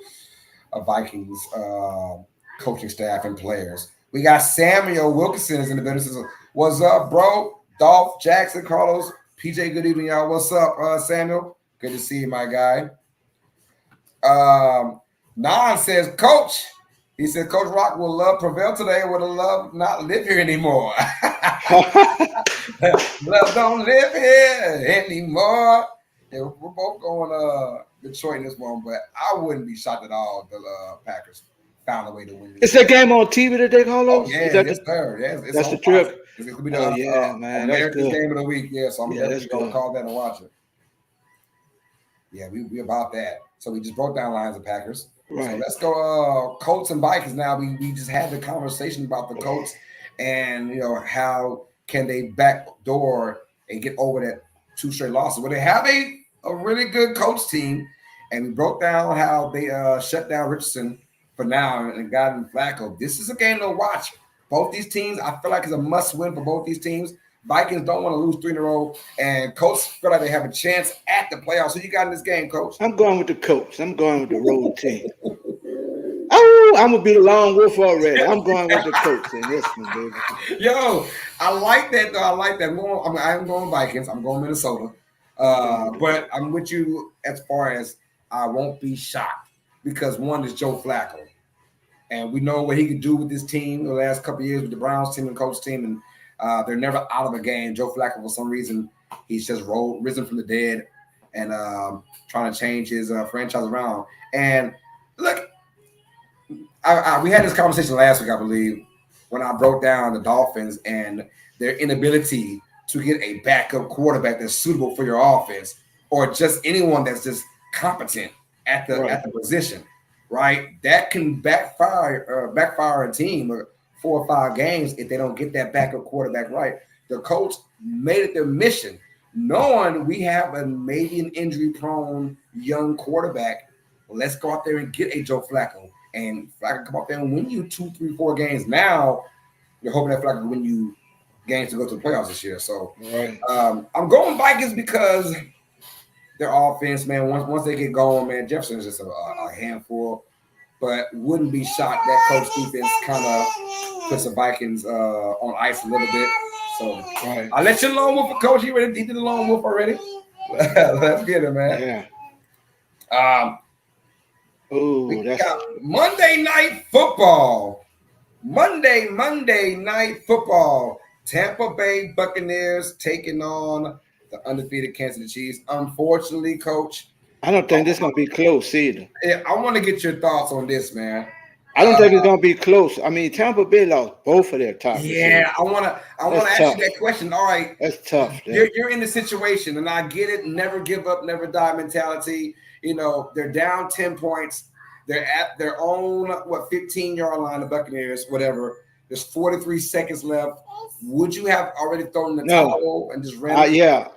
a Vikings coaching staff and players. We got Samuel Wilkinson is in the business. What's up, bro? Dolph, Jackson, Carlos, PJ, good evening, y'all. What's up, Samuel? Good to see you, my guy. Nan says, Coach. He said, Coach Rock will love prevail today, would love not live here anymore. Love don't live here anymore. Yeah, we're both going Detroit in this one, but I wouldn't be shocked at all if the Packers found a way to win. Is that game on TV today, Carlos? Oh, yeah, yes, sir. Yes, it's that's the trip. It's going to be the man, America's game of the week. Yeah, so I'm definitely going to call that and watch it. Yeah, we about that. So we just broke down Lions and Packers. Right. So let's go Colts and Vikings now. We just had the conversation about the Colts and, how can they backdoor and get over that 2 straight losses. Well, they have a really good coach team, and we broke down how they shut down Richardson for now and got in Flacco. This is a game to watch. Both these teams, I feel like it's a must-win for both these teams. Vikings don't want to lose 3 in a row, and Colts feel like they have a chance at the playoffs. Who you got in this game, Coach? I'm going with the Colts. I'm going with the road team. Oh, I'm going to be the lone wolf already. I'm going with the Colts in this one, baby. Yo, I like that, though. I like that. I'm going Vikings. I'm going Minnesota. But I'm with you as far as I won't be shocked because one is Joe Flacco. And we know what he could do with this team the last couple of years with the Browns team and Colts team. And they're never out of a game. Joe Flacco, for some reason, he's just risen from the dead and trying to change his franchise around. And look, we had this conversation last week, I believe, when I broke down the Dolphins and their inability to get a backup quarterback that's suitable for your offense or just anyone that's just competent at the position, right? That can backfire a team 4 or 5 games if they don't get that backup quarterback right. The coach made it their mission, knowing we have maybe an injury-prone young quarterback. Let's go out there and get a Joe Flacco. And Flacco come out there and win you 2, 3, 4 games. Now you're hoping that Flacco can win you games to go to the playoffs this year. So I'm going Vikings because their offense, man, once they get going, man, Jefferson is just a handful. But wouldn't be shocked that coach defense kind of puts the Vikings on ice a little bit. So I'll let you lone wolf, Coach. He did the lone wolf already. Let's get it, man. Yeah. We got Monday Night Football. Monday Night Football. Tampa Bay Buccaneers taking on the undefeated Kansas City Chiefs. Unfortunately, Coach, I don't think this is going to be close either. Yeah, I want to get your thoughts on this, man. I don't think it's going to be close. I mean, Tampa Bay lost both of their top receivers. Yeah, I want to ask you that question. All right. That's tough. You're in the situation, and I get it. Never give up, never die mentality. They're down 10 points. They're at their own 15-yard line, the Buccaneers, whatever. There's 43 seconds left. Would you have already thrown the towel and just ran? Yeah.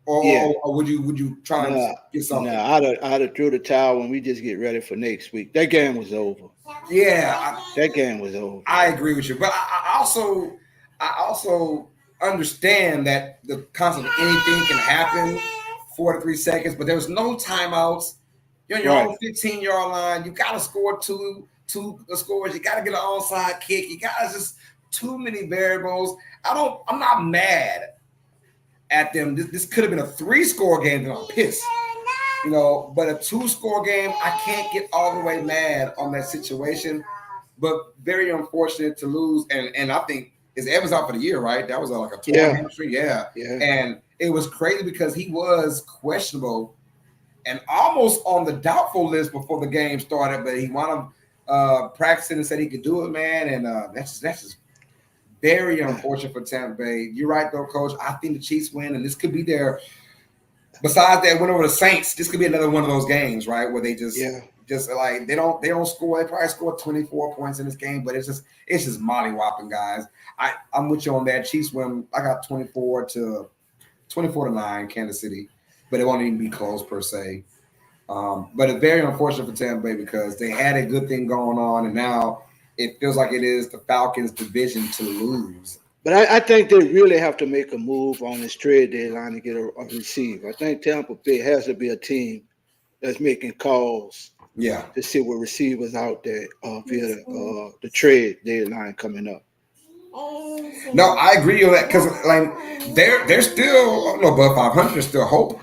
Or would you try and get something? No, I'd have threw the towel and we just get ready for next week. That game was over. Yeah, that game was over. I agree with you, but I also understand that the concept of anything can happen. 43 seconds, but there's no timeouts. You're on your own 15-yard line. You got to score two scores. You got to get an onside kick. You guys just too many variables. I'm not mad at them. This could have been a 3-score game, and I'm pissed. But a 2-score game, I can't get all the way mad on that situation. But very unfortunate to lose. And I think Evans out for the year, right? That was like a torn hamstring. Yeah. And it was crazy because he was questionable and almost on the doubtful list before the game started, but he wound up practicing and said he could do it, man. And that's just very unfortunate for Tampa Bay. You're right, though, Coach. I think the Chiefs win, and this could be their – besides that win over the Saints, this could be another one of those games, right, where they just like they don't score. They probably score 24 points in this game, but it's just mollywopping, guys. I'm with you on that. Chiefs win. I got 24-9 Kansas City, but it won't even be close per se. But it's very unfortunate for Tampa Bay because they had a good thing going on, and now it feels like it is the Falcons' division to lose. But I think they really have to make a move on this trade deadline to get a receiver. I think Tampa Bay has to be a team that's making calls to see what receivers out there via the trade deadline coming up. No, I agree on that because they're still above 500. There's still hope,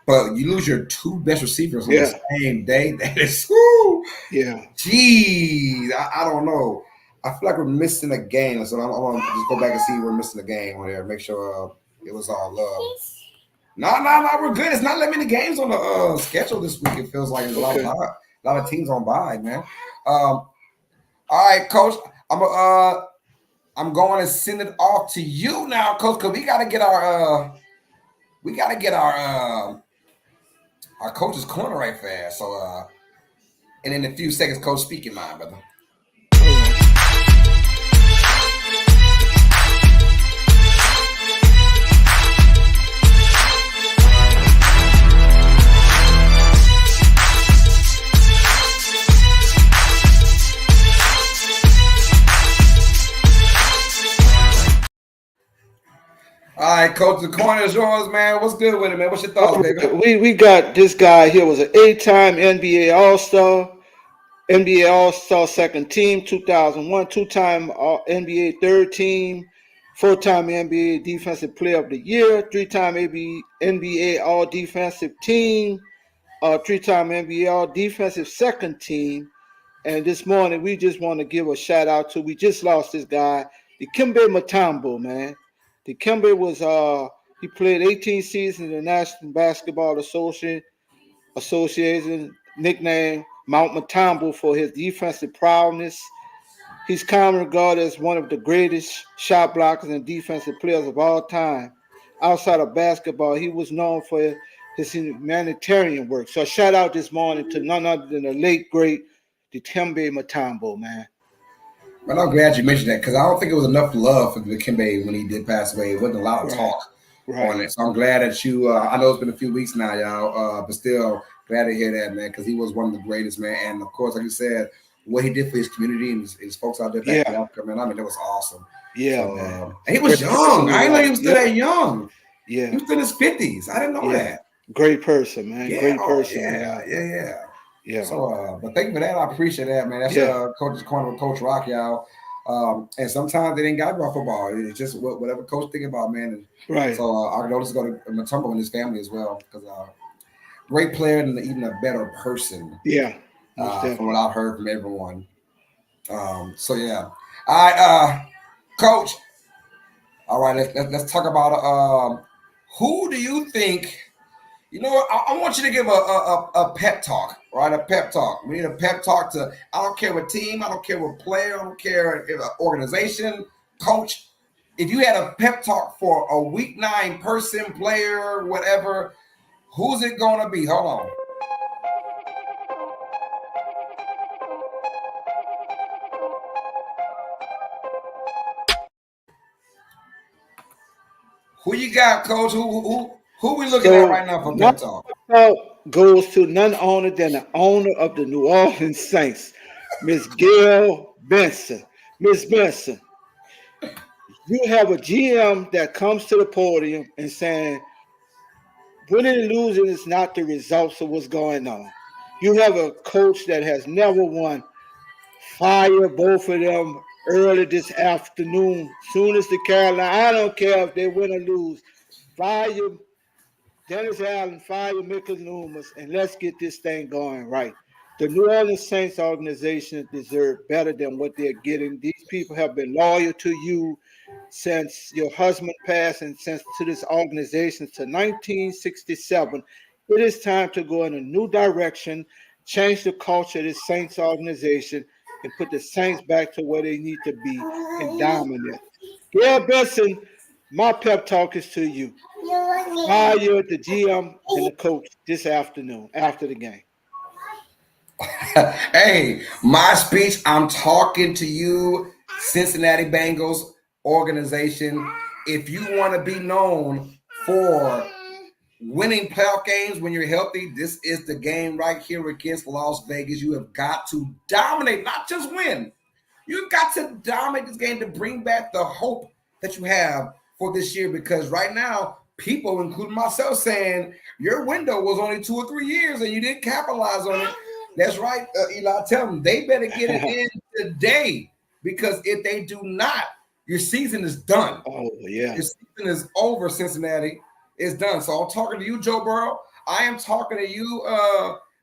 but you lose your 2 best receivers on the same day. That is, geez, I don't know. I feel like we're missing a game, so I'm gonna just go back and see we're missing a game on there. Make sure it was all love. No, we're good. It's not that many games on the schedule this week. It feels like there's a lot of teams on bye, man. All right, Coach. I'm going to send it off to you now, Coach, because we got to get our coach's corner right fast. So, and in a few seconds, Coach, speak your mind, brother. All right, Coach, the corner is yours, man. What's good with it, man? What's your thoughts, baby? We got this guy here was an 8-time NBA All-Star, NBA All-Star second team, 2001, 2-time NBA third team, 4-time NBA Defensive Player of the Year, 3-time NBA All Defensive Team, 3-time NBA All Defensive Second Team. And this morning, we just want to give a shout out to, we just lost this guy, Dikembe Mutombo, man. Dikembe was he played 18 seasons in the National Basketball Association, nicknamed Mount Mutombo for his defensive prowess. He's commonly regarded as one of the greatest shot blockers and defensive players of all time. Outside of basketball, he was known for his humanitarian work. So a shout out this morning to none other than the late great Dikembe Mutombo, man. But I'm glad you mentioned that because I don't think it was enough love for Dikembe when he did pass away. It wasn't a lot of talk on it. So I'm glad that you, I know it's been a few weeks now, y'all, but still glad to hear that, man, because he was one of the greatest, man. And, of course, like you said, what he did for his community and his folks out there back in Africa, man, I mean, that was awesome. Yeah, so, man. And he was young. I didn't know he was still that young. Yeah. He was in his 50s. I didn't know that. Great person, man. Yeah. Great person. Yeah. So, but thank you for that. I appreciate that, man. That's Coach's Corner with Coach Rock, y'all. And sometimes they ain't got about football. It's just whatever coach think about, man. Right. So I know this is going to Mutombo and his family as well because great player and even a better person. Yeah. From what I've heard from everyone. So yeah. All right, Coach. All right, let's talk about who do you think? You know what? I want you to give a pep talk, right? A pep talk. We need a pep talk to, I don't care what team, I don't care what player, I don't care if organization, coach. If you had a pep talk for a week 9 person, player, whatever, who's it going to be? Hold on. Who you got, Coach? Who we looking at right now for pep talk? Goes to none other than the owner of the New Orleans Saints, Miss Gail Benson. Miss Benson, you have a GM that comes to the podium and saying, winning and losing is not the results of what's going on. You have a coach that has never won. Fire both of them early this afternoon. Soon as the Carolina, I don't care if they win or lose. Fire Dennis Allen, fire Mickey Loomis, and let's get this thing going right. The New Orleans Saints organization deserve better than what they're getting. These people have been loyal to you since your husband passed and since to this organization to 1967. It is time to go in a new direction, change the culture of this Saints organization, and put the Saints back to where they need to be and dominate. Gail Benson, my pep talk is to you. Fire the GM and the coach this afternoon after the game. Hey, my speech, I'm talking to you, Cincinnati Bengals organization. If you want to be known for winning playoff games when you're healthy, this is the game right here against Las Vegas. You have got to dominate, not just win. You've got to dominate this game to bring back the hope that you have for this year, because right now, people, including myself, saying your window was only 2 or 3 years and you didn't capitalize on it. That's right, Eli. Tell them they better get it in today, because if they do not, your season is done. Oh, yeah. Your season is over, Cincinnati. It's done. So I'm talking to you, Joe Burrow. I am talking to you,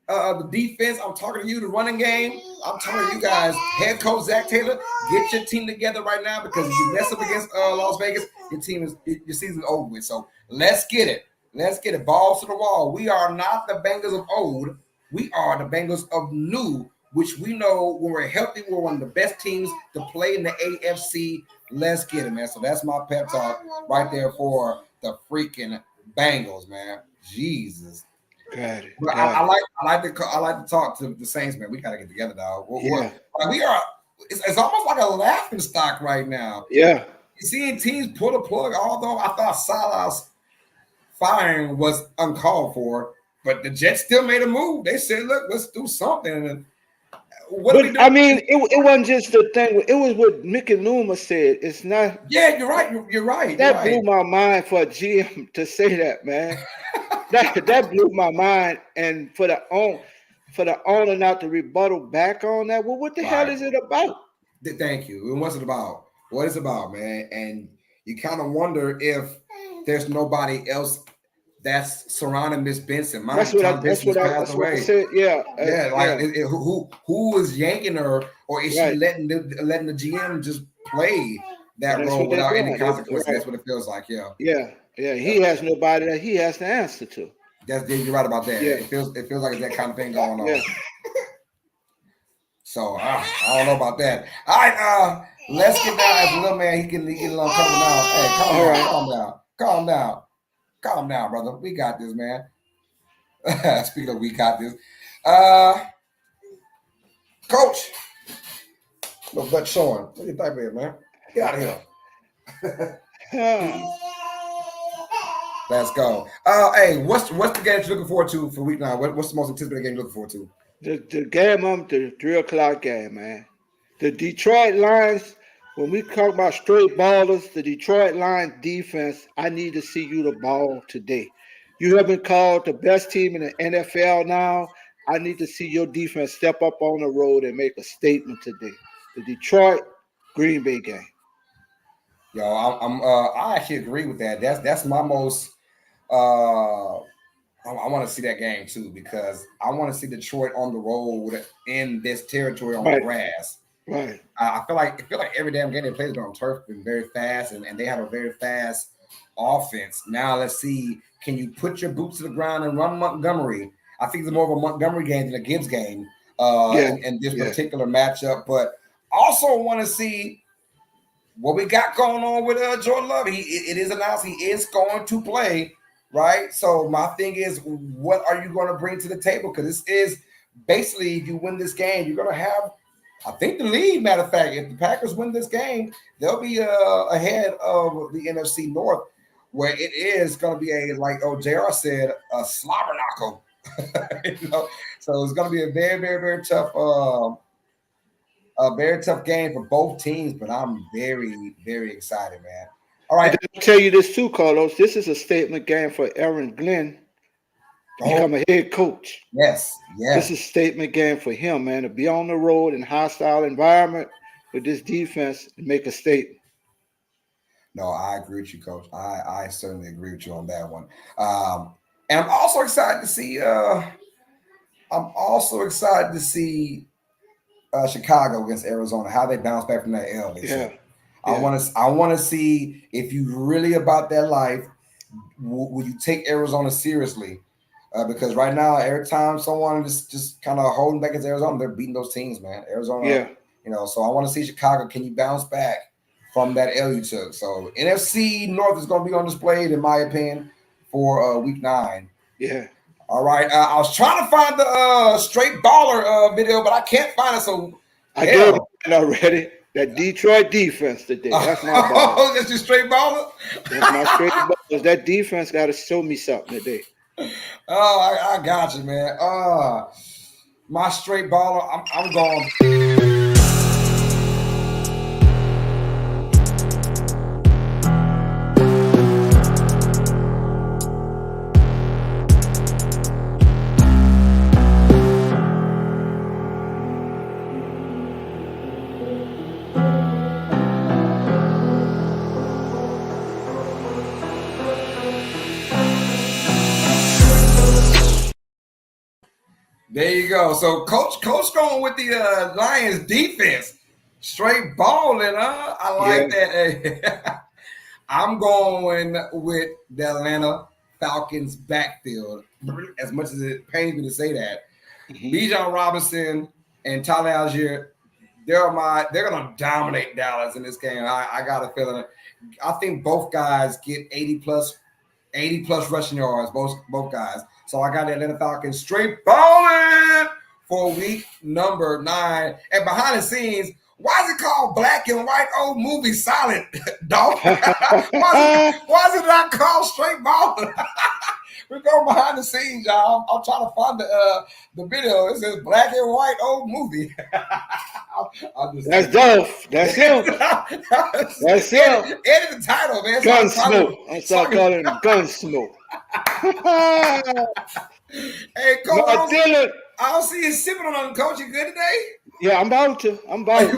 the defense. I'm talking to you, the running game. I'm talking to you guys, head coach Zach Taylor. Get your team together right now, because if you mess up against Las Vegas, your season's over with. So let's get it. Let's get it. Balls to the wall. We are not the Bengals of old. We are the Bengals of new, which we know when we're healthy, we're one of the best teams to play in the AFC. Let's get it, man. So that's my pep talk right there for the freaking Bengals, man. Jesus. Got it. I like to talk to the Saints, man. We gotta get together, dog. Yeah. We are. It's almost like a laughing stock right now. Yeah. You seeing teams pull the plug, although I thought Salah's firing was uncalled for, but the Jets still made a move. They said, "Look, let's do something." And but I mean, it wasn't just the thing. It was what Mickey Loomis said. It's not. Yeah, you're right. You're right. That blew my mind for a GM to say that, man. that blew my mind, and for the owner not to rebuttal back on that. Well, what the hell is it about? Thank you. And what's it about? What is it about, man? And you kind of wonder if there's nobody else that's surrounding Miss Benson. That's what I said. Yeah. Who is yanking her, or is she letting the GM just play that role without any consequences? That's what it feels like. Yeah. He has nobody that he has to answer to. You're right about that. Yeah. It feels like it's that kind of thing going on. Yeah. So I don't know about that. All right, let's get down as a little man. He can a little coming down. Hey, calm down, brother. We got this, man. Speaking of, we got this. Coach, no butt showing. What do you think, man? Get out of here. Let's go. Hey, what's the game you're looking forward to for week 9? What's the most anticipated game you're looking forward to? The game, the 3 o'clock game, man. The Detroit Lions, when we talk about straight ballers, the Detroit Lions defense, I need to see you the ball today. You have been called the best team in the NFL now. I need to see your defense step up on the road and make a statement today. The Detroit Green Bay game. Yo, I actually agree with that. That's my most I want to see that game too, because I want to see Detroit on the road in this territory on the grass. Right. I feel like every damn game they play is on turf and very fast, and they have a very fast offense. Now let's see, can you put your boots to the ground and run Montgomery? I think it's more of a Montgomery game than a Gibbs game in this particular matchup. But also want to see what we got going on with Jordan Love. It is announced he is going to play. Right. So my thing is, what are you going to bring to the table? Because this is basically, if you win this game, you're going to have, I think, the lead. Matter of fact, if the Packers win this game, they'll be ahead of the NFC North. where it is going to be like JR said, a slobber knocker. So it's going to be a very, very, very tough, game for both teams. But I'm very, very excited, man. All right. I'll tell you this too, Carlos. This is a statement game for Aaron Glenn to become a head coach. Yes. This is a statement game for him, man, to be on the road in a hostile environment with this defense and make a statement. No, I agree with you, Coach. I certainly agree with you on that one. And I'm also excited to see. Chicago against Arizona, how they bounce back from that L. I want to see if you really about that life. Will you take Arizona seriously? Because right now, every time someone is just kind of holding back against Arizona, they're beating those teams, man. Arizona, So I want to see Chicago. Can you bounce back from that L you took? So NFC North is going to be on display, in my opinion, for Week 9. Yeah. All right. I was trying to find the straight baller video, but I can't find it. So I gave it already. That Detroit defense today. That's my baller. Oh, that's your straight baller? That's my straight baller. That defense got to show me something today. Oh, I got you, man. My straight baller, I'm going. There you go. So coach going with the Lions defense. Straight balling, huh? I like that. Hey. I'm going with the Atlanta Falcons backfield. As much as it pains me to say that. Bijan Robinson and Tyler Algier, they're gonna dominate Dallas in this game. I got a feeling. I think both guys get 80 plus rushing yards, both guys. So I got the Atlanta Falcons straight balling for week number 9. And behind the scenes, why is it called Black and White Old Movie Silent, dog? why is it not called straight balling? We're going behind the scenes, y'all. I'm trying to find the video. It says Black and White Old Movie. That's Dolph. That's him. That's him. Edit the title, man. Gunsmoke. I'm start calling him Gunsmoke. Hey, Coach, Dylan. I don't see you sipping on them, Coach. You good today? Yeah, I'm about to. I'm about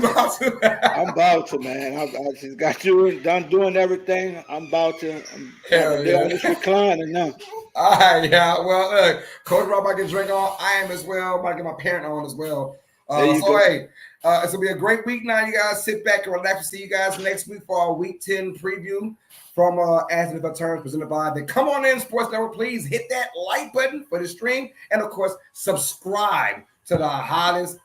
to, man. I just got done doing everything. I'm about to. I'm just reclining now. All right, yeah. Well, look, Coach Rob, I can drink on. I am as well. I'm about to get my parent on as well. Hey, it's going to be a great week now. You guys sit back and relax. And see you guys next week for our Week 10 preview from Nfl Turns presented by the Come On In Sports Network. Please hit that like button for the stream. And, of course, subscribe to the Highlands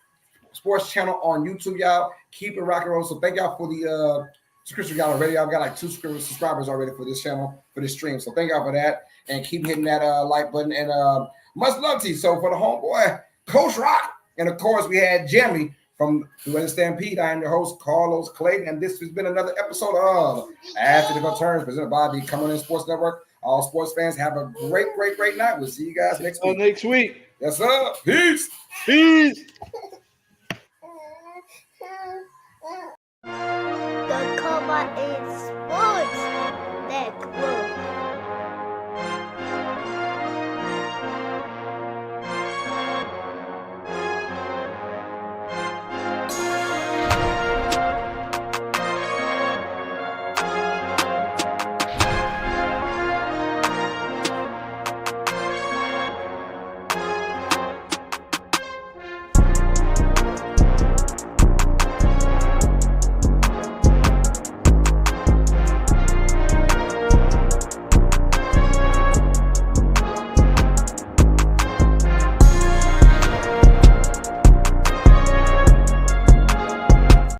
Sports channel on YouTube, y'all. Keep it rock and roll. So thank y'all for the subscription we got already. I've got like 2 subscribers already for this channel, for this stream. So thank y'all for that. And keep hitting that like button. And much love to you. So for the homeboy, Coach Rock. And, of course, we had Jeremy from the Weather Stampede. I am your host, Carlos Clayton. And this has been another episode of Nfl Turns presented by the Come On In Sports Network. All sports fans, have a great, great, great night. We'll see you guys next week. Next week. Yes, sir. Peace. Peace. The Come On In Sports.